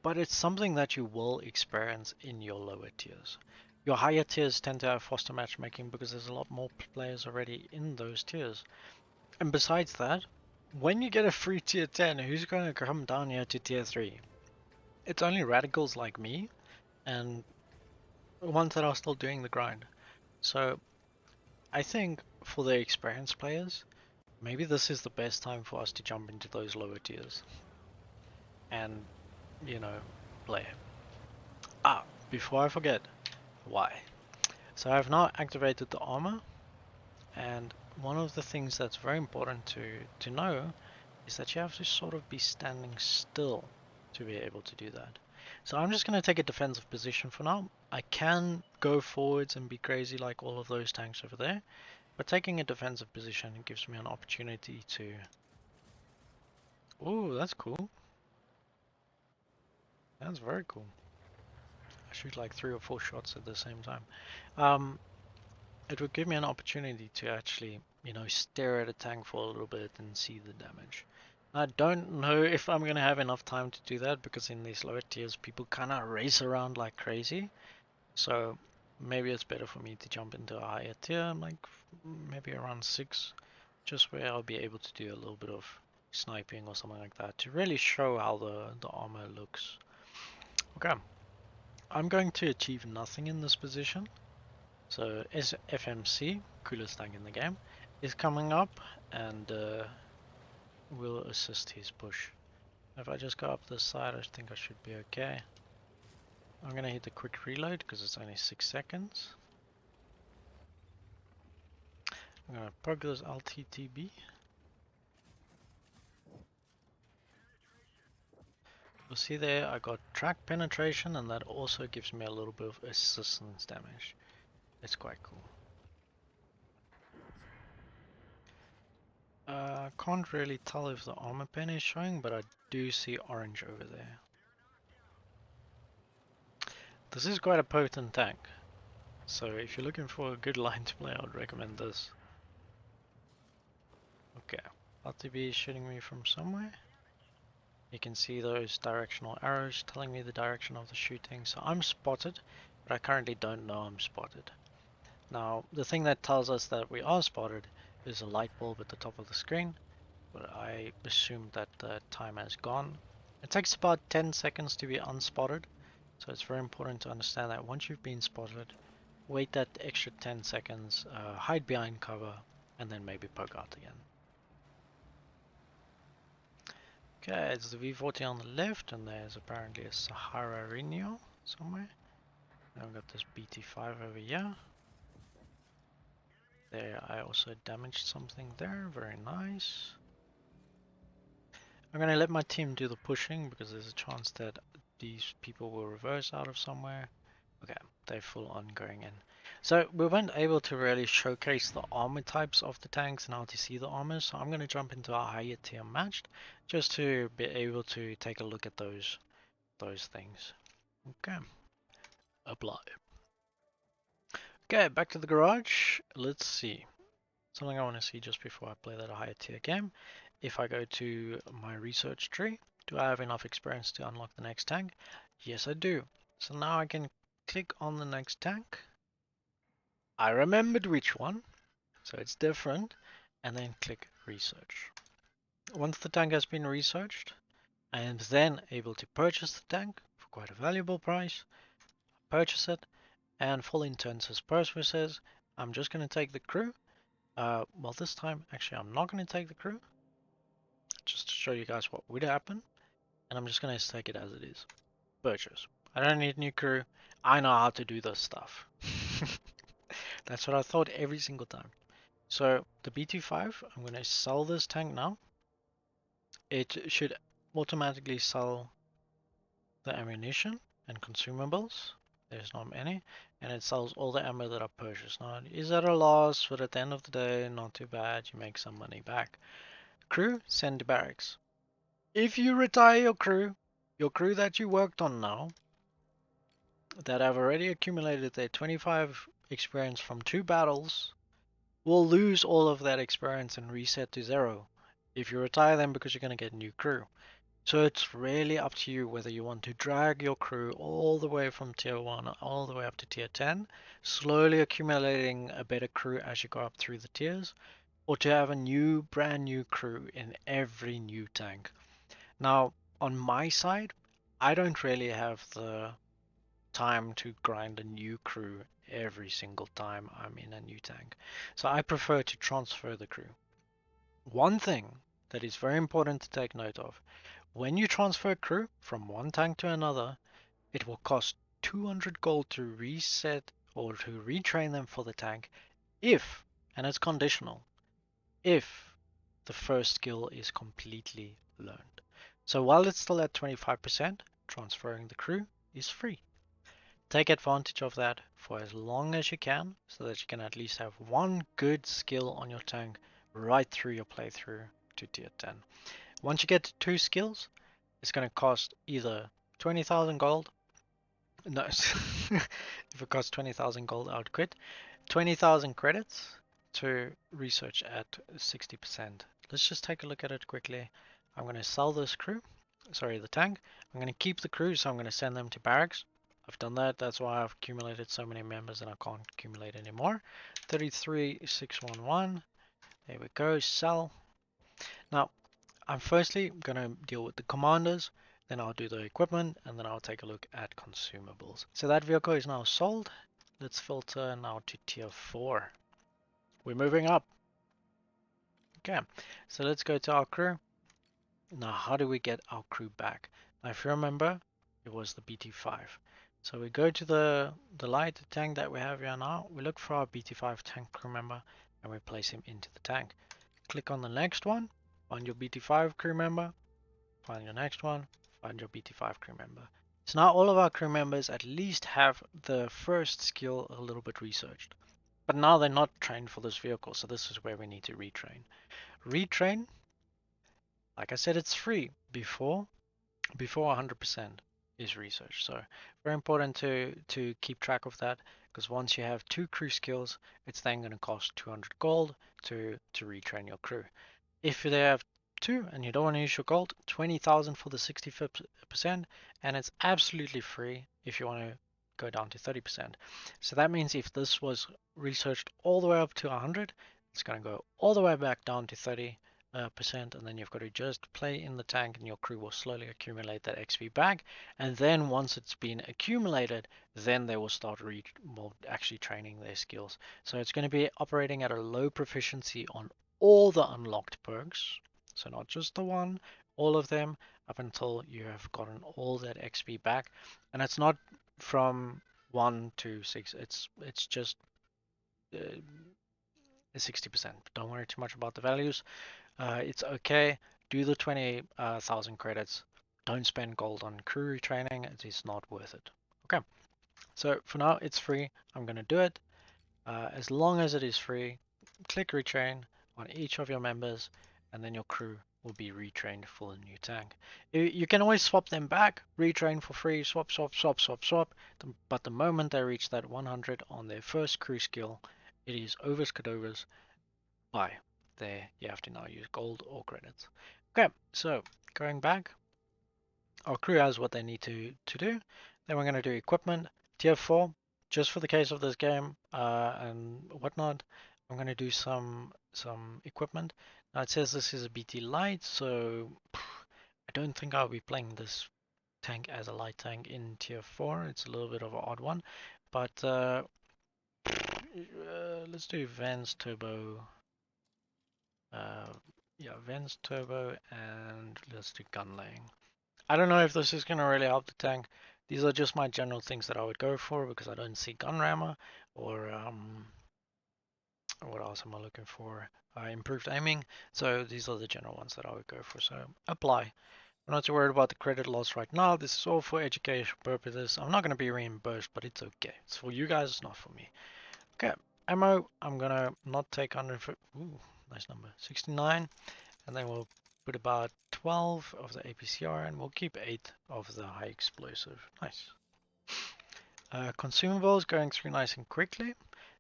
but it's something that you will experience in your lower tiers. Your higher tiers tend to have faster matchmaking because there's a lot more players already in those tiers. And besides that, when you get a free tier 10, who's going to come down here to tier 3? It's only radicals like me and ones that are still doing the grind. So I think for the experienced players, maybe this is the best time for us to jump into those lower tiers and, you know, play. Ah, before I forget, why? So I've now activated the armor, and one of the things that's very important to know is that you have to sort of be standing still to be able to do that. So I'm just going to take a defensive position for now. I can go forwards and be crazy like all of those tanks over there, but taking a defensive position gives me an opportunity to... Ooh, that's cool. That's very cool. I shoot like 3 or 4 shots at the same time. It would give me an opportunity to actually, you know, stare at a tank for a little bit and see the damage. I don't know if I'm gonna have enough time to do that because in these lower tiers people kinda race around like crazy. So maybe it's better for me to jump into a higher tier, like maybe around 6, just where I'll be able to do a little bit of sniping or something like that to really show how the armor looks. Okay, I'm going to achieve nothing in this position. So FMC, coolest tank in the game, is coming up and will assist his push. If I just go up this side, I think I should be okay. I'm gonna hit the quick reload because it's only 6 seconds. I'm gonna poke this LTTB. You'll see there I got track penetration, and that also gives me a little bit of assistance damage. It's quite cool. Can't really tell if the armor pen is showing, but I do see orange over there. This is quite a potent tank, so if you're looking for a good line to play, I would recommend this. Okay, LTB is shooting me from somewhere. You can see those directional arrows telling me the direction of the shooting, so I'm spotted, but I currently don't know I'm spotted. Now, the thing that tells us that we are spotted is a light bulb at the top of the screen. but I assume that the time has gone. It takes about 10 seconds to be unspotted, so it's very important to understand that once you've been spotted, wait that extra 10 seconds, hide behind cover, and then maybe poke out again. Okay, it's the V40 on the left, and there's apparently a Sahara Reno somewhere. Then we've got this BT5 over here. There, I also damaged something there, very nice. I'm gonna let my team do the pushing because there's a chance that these people will reverse out of somewhere. Okay, they're full on going in. So we weren't able to really showcase the armor types of the tanks and how to see the armor, so I'm gonna jump into a higher tier matched just to be able to take a look at those things. Okay, apply. Okay, back to the garage. Let's see. Something I want to see just before I play that higher tier game. If I go to my research tree, do I have enough experience to unlock the next tank? Yes, I do. So now I can click on the next tank. I remembered which one, so it's different, and then click research. Once the tank has been researched, I am then able to purchase the tank for quite a valuable price. Purchase it, and for all intents and purposes, I'm just going to take the crew. Well, this time, actually, I'm not going to take the crew, just to show you guys what would happen, and I'm just going to take it as it is. Purchase. I don't need new crew. I know how to do this stuff. That's what I thought every single time. So the B25, I'm going to sell this tank now. It should automatically sell the ammunition and consumables. There's not many, and it sells all the ammo that I purchased. Now, is that a loss? But at the end of the day, not too bad. You make some money back. Crew, send to barracks. If you retire your crew that you worked on now, that have already accumulated their 25 experience from 2 battles, will lose all of that experience and reset to 0 if you retire them because you're going to get a new crew. So it's really up to you whether you want to drag your crew all the way from tier 1 all the way up to tier 10, slowly accumulating a better crew as you go up through the tiers, or to have a brand new crew in every new tank. Now, on my side, I don't really have the time to grind a new crew every single time I'm in a new tank. So I prefer to transfer the crew. One thing that is very important to take note of, when you transfer crew from one tank to another, it will cost 200 gold to reset or to retrain them for the tank if, and it's conditional, if the first skill is completely learned. So while it's still at 25%, transferring the crew is free. Take advantage of that for as long as you can so that you can at least have one good skill on your tank right through your playthrough to tier 10. Once you get to 2 skills, it's going to cost either 20,000 gold. No, if it costs 20,000 gold, I would quit. 20,000 credits to research at 60%. Let's just take a look at it quickly. I'm going to sell this crew, sorry, the tank. I'm going to keep the crew, so I'm going to send them to barracks. I've done that, that's why I've accumulated so many members and I can't accumulate anymore. 33,611, there we go, sell. Now, I'm firstly going to deal with the commanders, then I'll do the equipment, and then I'll take a look at consumables. So that vehicle is now sold. Let's filter now to tier 4. We're moving up. Okay, so let's go to our crew. Now, how do we get our crew back? Now, if you remember, it was the BT5. So we go to the light tank that we have here now. We look for our BT5 tank crew member, and we place him into the tank. Click on the next one, find your BT5 crew member, find your next one, find your BT5 crew member. So now all of our crew members at least have the first skill a little bit researched. But now they're not trained for this vehicle, so this is where we need to retrain. Retrain, like I said, it's free before 100% is research. So very important to keep track of that, because once you have 2 crew skills, it's then going to cost 200 gold to retrain your crew. If they have 2 and you don't want to use your gold, 20,000 for the 60%, and it's absolutely free if you want to go down to 30%. So that means if this was researched all the way up to 100, it's going to go all the way back down to 30, percent, and then you've got to just play in the tank, and your crew will slowly accumulate that XP back. And then once it's been accumulated, then they will start actually training their skills. So it's going to be operating at a low proficiency on all the unlocked perks, so not just the one, all of them, up until you have gotten all that XP back. And it's not from 1 to 6. It's just 60%. Don't worry too much about the values. It's okay. Do the 20,000 credits. Don't spend gold on crew retraining. It is not worth it. Okay, so for now it's free. I'm gonna do it. As long as it is free, click retrain on each of your members, and then your crew will be retrained for the new tank. You can always swap them back, retrain for free, swap, swap, swap, swap, swap. But the moment they reach that 100 on their first crew skill, it is overs cadovers. Bye. There, you have to now use gold or credits. Okay, so going back, our crew has what they need to do. Then we're going to do equipment, tier 4, just for the case of this game and whatnot. I'm going to do some equipment. Now it says this is a BT light, so I don't think I'll be playing this tank as a light tank in tier 4. It's a little bit of an odd one, but let's do Vans Turbo. Yeah, Vans Turbo, and let's do gun laying. I don't know if this is going to really help the tank. These are just my general things that I would go for because I don't see gun rammer or what else am I looking for? Improved aiming. So these are the general ones that I would go for. So apply. I'm not too worried about the credit loss right now. This is all for education purposes. I'm not going to be reimbursed, but it's okay. It's for you guys, it's not for me. Okay, ammo. I'm going to not take 150. Ooh, nice number. 69. And then we'll put about 12 of the APCR, and we'll keep 8 of the high explosive. Nice. Consumables going through nice and quickly.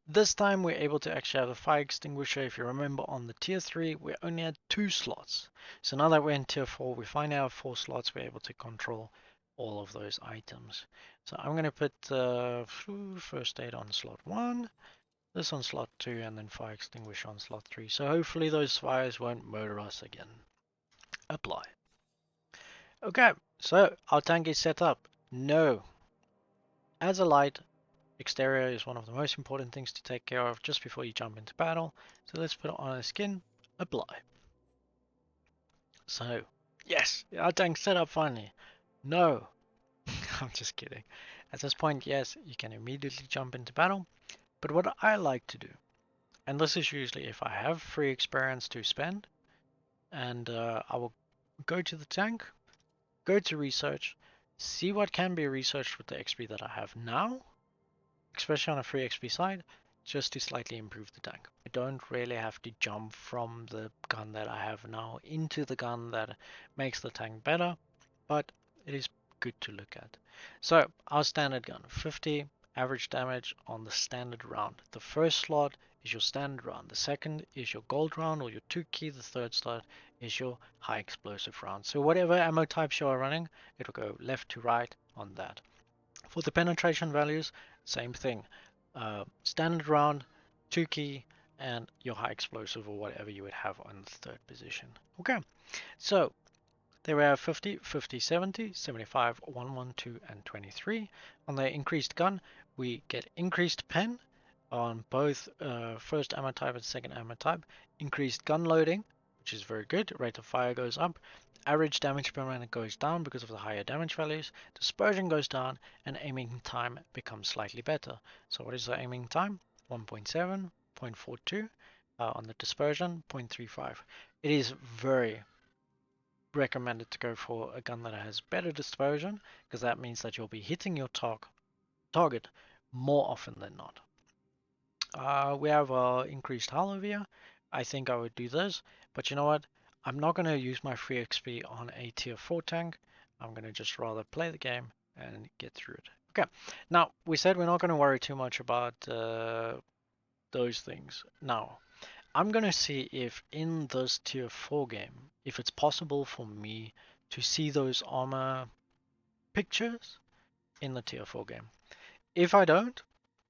This time we're able to actually have a fire extinguisher. If you remember on the tier 3 we only had 2 slots. So now that we're in tier 4 we finally have 4 slots. We're able to control all of those items. So I'm going to put first aid on slot 1, this on slot 2, and then fire extinguisher on slot 3. So hopefully those fires won't murder us again. Apply. Okay, so our tank is set up. No. As a light, exterior is one of the most important things to take care of just before you jump into battle. So let's put it on a skin. Apply. So, yes, our tank's set up finally. No. I'm just kidding. At this point, yes, you can immediately jump into battle. But what I like to do, and this is usually if I have free experience to spend, and I will go to the tank, go to research, see what can be researched with the XP that I have now, especially on a free XP side, just to slightly improve the tank. I don't really have to jump from the gun that I have now into the gun that makes the tank better, but it is good to look at. So our standard gun, 50 average damage on the standard round. The first slot is your standard round. The second is your gold round or your 2 key. The third slot is your high explosive round. So whatever ammo types you are running, it'll go left to right on that. For the penetration values, same thing. Standard round, 2 key, and your high explosive or whatever you would have on the third position. Okay, so there we have 50, 50, 70, 75, 112, and 23. On the increased gun, we get increased pen on both first ammo type and second ammo type. Increased gun loading, which is very good. Rate of fire goes up. Average damage per minute goes down because of the higher damage values. Dispersion goes down, and aiming time becomes slightly better. So what is the aiming time? 1.7, 0.42. On the dispersion, 0.35. It is very recommended to go for a gun that has better dispersion, because that means that you'll be hitting your target more often than not. We have increased hull over here. I think I would do this, but you know what? I'm not going to use my free XP on a tier 4 tank. I'm going to just rather play the game and get through it. Okay, now we said we're not going to worry too much about those things. Now, I'm going to see if in this tier 4 game, if it's possible for me to see those armor pictures in the tier 4 game. If I don't,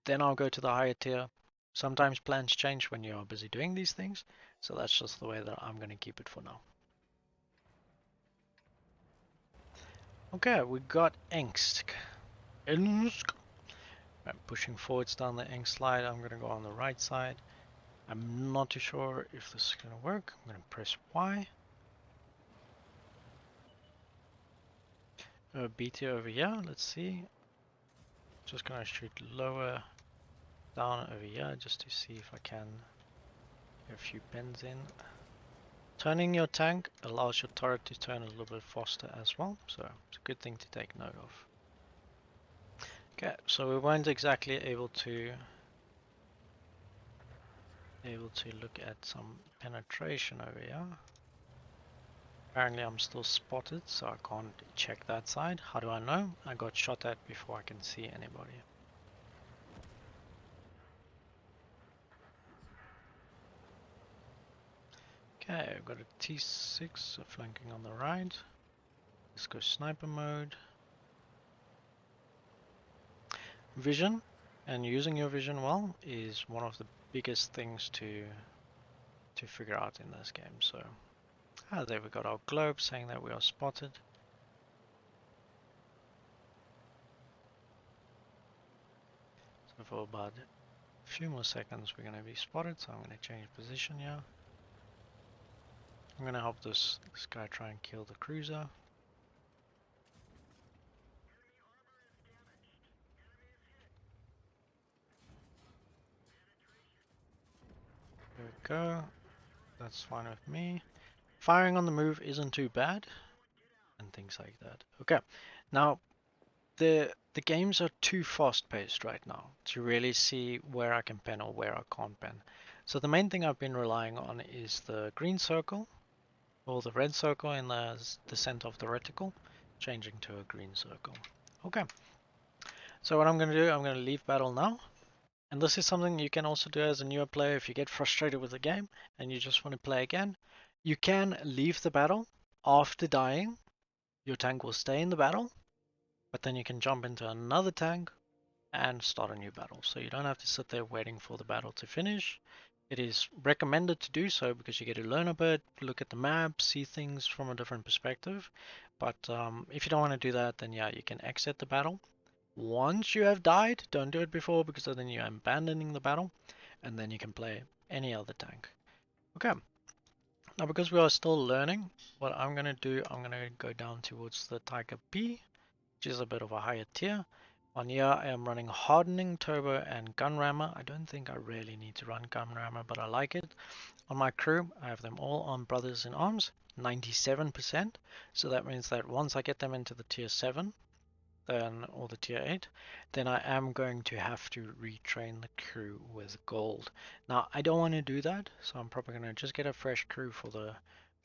then I'll go to the higher tier Sometimes plans change when you are busy doing these things, so that's just the way that I'm going to keep it for now. Okay, we got Angst. I'm pushing forwards down the Angst slide. I'm going to go on the right side. I'm not too sure if this is going to work. I'm going to press Y. BT over here, let's see. Just going to shoot lower down over here just to see if I can get a few pins in. Turning your tank allows your turret to turn a little bit faster as well, so it's a good thing to take note of. Okay, so we weren't exactly able to look at some penetration over here. Apparently I'm still spotted, so I can't check that side. How do I know? I got shot at before I can see anybody. Okay, I've got a T6 flanking on the right. Let's go sniper mode. Vision, and using your vision well is one of the biggest things to figure out in this game. So, there we got our globe saying that we are spotted. So for about a few more seconds we're going to be spotted, so I'm going to change position here. I'm going to help this guy try and kill the cruiser. There we go. That's fine with me. Firing on the move isn't too bad, and things like that. Okay, now the games are too fast paced right now to really see where I can pen or where I can't pen. So the main thing I've been relying on is the green circle or the red circle in the center of the reticle, changing to a green circle. Okay, so what I'm going to do, I'm going to leave battle now. And this is something you can also do as a newer player if you get frustrated with the game and you just want to play again. You can leave the battle after dying. Your tank will stay in the battle, but then you can jump into another tank and start a new battle. So you don't have to sit there waiting for the battle to finish. It is recommended to do so because you get to learn a bit, look at the map, see things from a different perspective. But if you don't want to do that, then yeah, you can exit the battle. Once you have died, don't do it before because then you're abandoning the battle, and then you can play any other tank. Okay, now because we are still learning, what I'm going to do, I'm going to go down towards the Tiger P, which is a bit of a higher tier. On here I am running Hardening, Turbo and Gun Rammer. I don't think I really need to run Gun Rammer, but I like it. On my crew I have them all on Brothers in Arms, 97%. So that means that once I get them into the tier 7, then or the tier 8, then I am going to have to retrain the crew with gold. Now I don't want to do that, so I'm probably going to just get a fresh crew for the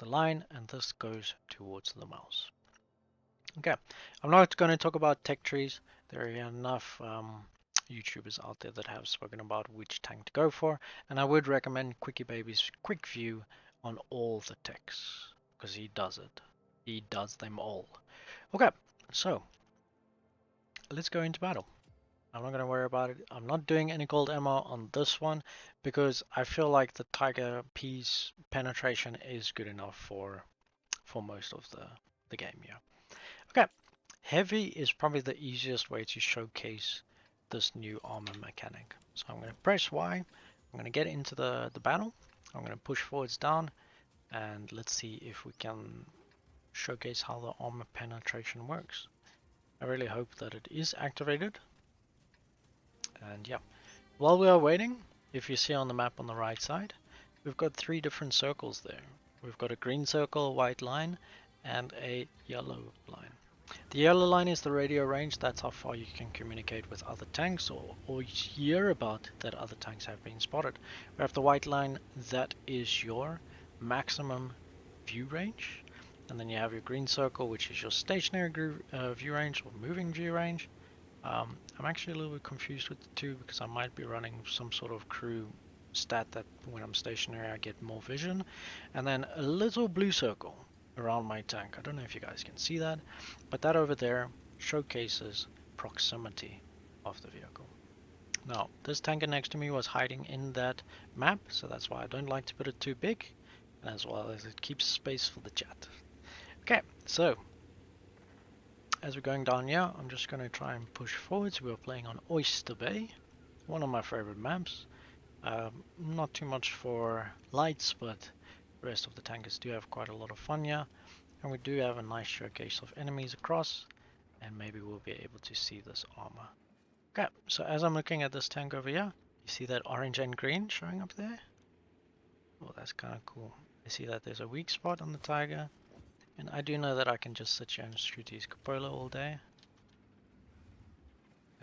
line, and this goes towards the mouse. Okay, I'm not going to talk about tech trees. There are enough YouTubers out there that have spoken about which tank to go for, and I would recommend Quickie Baby's quick view on all the techs, because he does it. He does them all. Okay, so let's go into battle. I'm not going to worry about it. I'm not doing any gold ammo on this one because I feel like the Tiger P's penetration is good enough for most of the game here. Okay, heavy is probably the easiest way to showcase this new armor mechanic. So I'm going to press Y. I'm going to get into the battle. I'm going to push forwards down, and let's see if we can showcase how the armor penetration works. I really hope that it is activated. And yeah, while we are waiting, if you see on the map on the right side, we've got 3 different circles there. We've got a green circle, white line, and a yellow line. The yellow line is the radio range, that's how far you can communicate with other tanks or hear about that other tanks have been spotted. We have the white line, that is your maximum view range. And then you have your green circle, which is your stationary view range or moving view range. I'm actually a little bit confused with the two because I might be running some sort of crew stat that when I'm stationary I get more vision. And then a little blue circle around my tank. I don't know if you guys can see that, but that over there showcases proximity of the vehicle. Now, this tanker next to me was hiding in that map, so that's why I don't like to put it too big, and as well as it keeps space for the chat. Okay, so as we're going down here, I'm just going to try and push forwards. We're playing on Oyster Bay, one of my favorite maps. Not too much for lights, but the rest of the tankers do have quite a lot of fun here. And we do have a nice showcase of enemies across, and maybe we'll be able to see this armor. Okay, so as I'm looking at this tank over here, you see that orange and green showing up there? Oh, that's kind of cool. I see that there's a weak spot on the Tiger, and I do know that I can just sit here and shoot his cupola all day.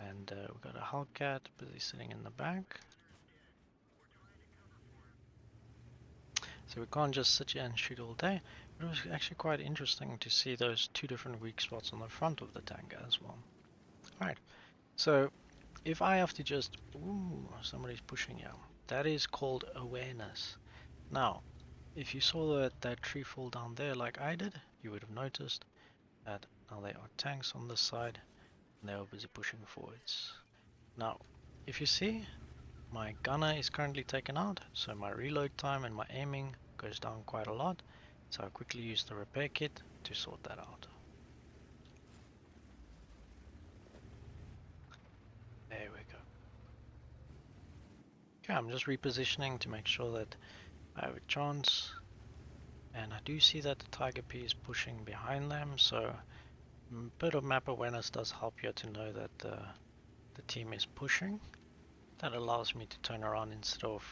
And we've got a Hellcat busy sitting in the back. So we can't just sit here and shoot all day. But it was actually quite interesting to see those two different weak spots on the front of the tanker as well. Alright, so if I have to just... Ooh, somebody's pushing you. That is called awareness. Now, if you saw that tree fall down there like I did, you would have noticed that now there are tanks on this side and they are busy pushing forwards. Now, if you see, my gunner is currently taken out, so my reload time and my aiming goes down quite a lot. So I quickly use the repair kit to sort that out. There we go. Okay, I'm just repositioning to make sure that I have a chance. And I do see that the Tiger P is pushing behind them, so a bit of map awareness does help you to know that the team is pushing. That allows me to turn around instead of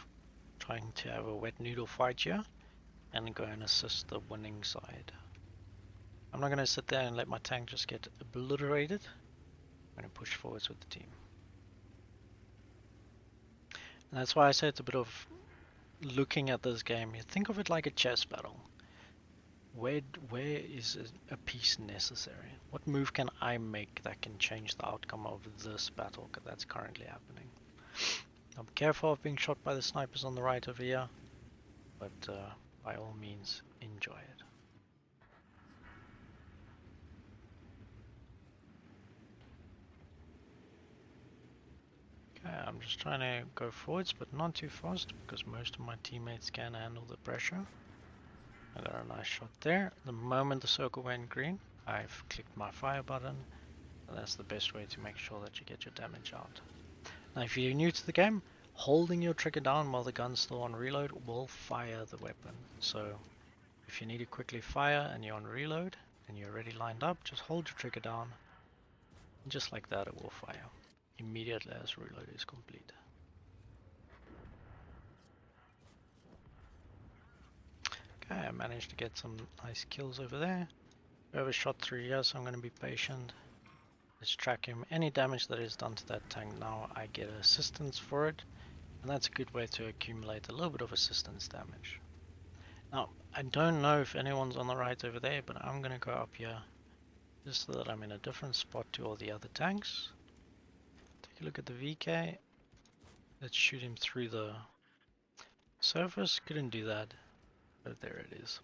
trying to have a wet noodle fight here and go and assist the winning side. I'm not going to sit there and let my tank just get obliterated. I'm going to push forwards with the team. And that's why I say it's a bit of looking at this game. You think of it like a chess battle. Where is a piece necessary? What move can I make that can change the outcome of this battle that's currently happening? I'm careful of being shot by the snipers on the right over here, but by all means, enjoy it. Okay, I'm just trying to go forwards, but not too fast, because most of my teammates can handle the pressure. I got a nice shot there. The moment the circle went green, I've clicked my fire button, and that's the best way to make sure that you get your damage out. Now if you're new to the game, holding your trigger down while the gun's still on reload will fire the weapon. So if you need to quickly fire and you're on reload and you're already lined up, just hold your trigger down, and just like that it will fire immediately as reload is complete. Okay, I managed to get some nice kills over there. Overshot through here, so I'm going to be patient. Let's track him. Any damage that is done to that tank now, I get assistance for it. And that's a good way to accumulate a little bit of assistance damage. Now, I don't know if anyone's on the right over there, but I'm going to go up here just so that I'm in a different spot to all the other tanks. Take a look at the VK. Let's shoot him through the surface. Couldn't do that, but there it is.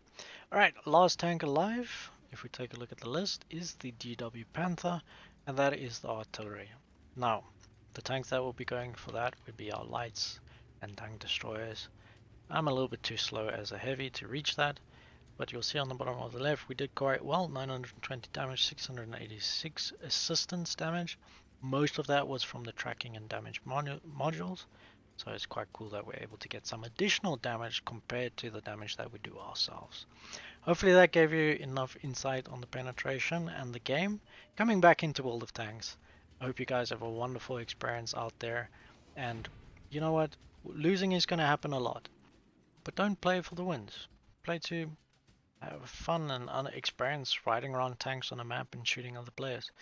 Alright, last tank alive, if we take a look at the list, is the GW Panther, and that is the artillery. Now, the tanks that will be going for that would be our lights and tank destroyers. I'm a little bit too slow as a heavy to reach that, but you'll see on the bottom of the left we did quite well, 920 damage, 686 assistance damage. Most of that was from the tracking and damage modules, so it's quite cool that we're able to get some additional damage compared to the damage that we do ourselves. Hopefully that gave you enough insight on the penetration and the game. Coming back into World of Tanks, I hope you guys have a wonderful experience out there, and you know what, losing is going to happen a lot, but don't play for the wins. Play to have fun and experience riding around tanks on a map and shooting other players.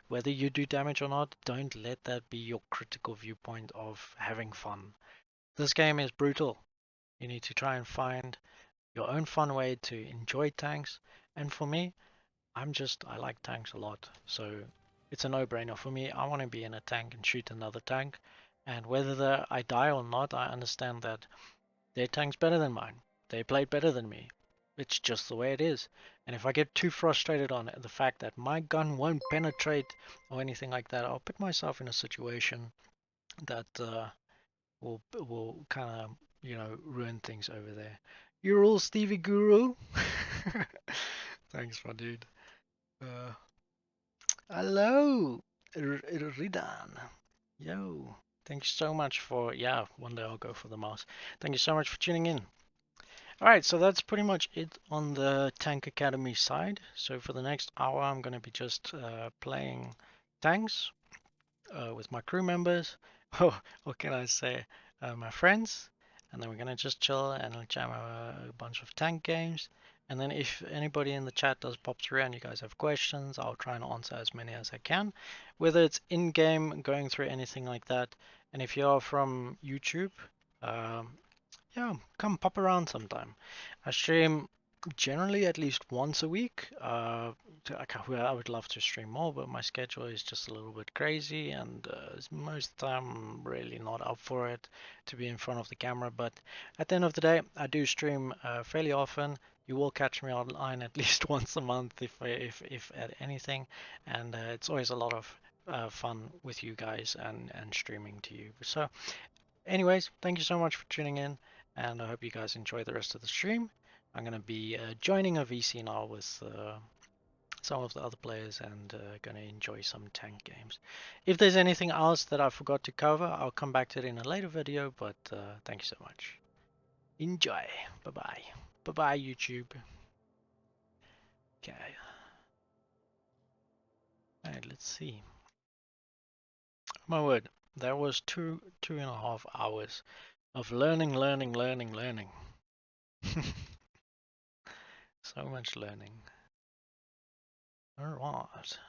Whether you do damage or not, don't let that be your critical viewpoint of having fun. This game is brutal. You need to try and find your own fun way to enjoy tanks. And for me, I like tanks a lot. So it's a no-brainer for me. I want to be in a tank and shoot another tank. And whether I die or not, I understand that their tank's better than mine. They played better than me. It's just the way it is. And if I get too frustrated on the fact that my gun won't penetrate or anything like that, I'll put myself in a situation that will kind of ruin things over there. You're all Stevie Guru. Thanks, my dude. Uh, Hello, Ridan. Yo, thank you so much for, yeah, one day I'll go for the mouse. Thank you so much for tuning in. All right, so that's pretty much it on the Tank Academy side. So for the next hour, I'm going to be just playing tanks with my crew members. Oh, what can I say? My friends. And then we're going to just chill and jam a bunch of tank games. And then if anybody in the chat does pop through and you guys have questions, I'll try and answer as many as I can. Whether it's in-game, going through anything like that. And if you're from YouTube, um, yeah, come pop around sometime. I stream generally at least once a week. I would love to stream more, but my schedule is just a little bit crazy, and most of the time I'm really not up for it to be in front of the camera. But at the end of the day, I do stream fairly often. You will catch me online at least once a month, if at anything, and it's always a lot of fun with you guys and streaming to you. So anyways, thank you so much for tuning in, and I hope you guys enjoy the rest of the stream. I'm going to be joining a VC now with some of the other players and going to enjoy some tank games. If there's anything else that I forgot to cover, I'll come back to it in a later video, but thank you so much. Enjoy. Bye-bye. Bye-bye, YouTube. Okay. Alright, let's see. My word, that was two and a half hours of learning, learning, learning, learning. So much learning. Alright.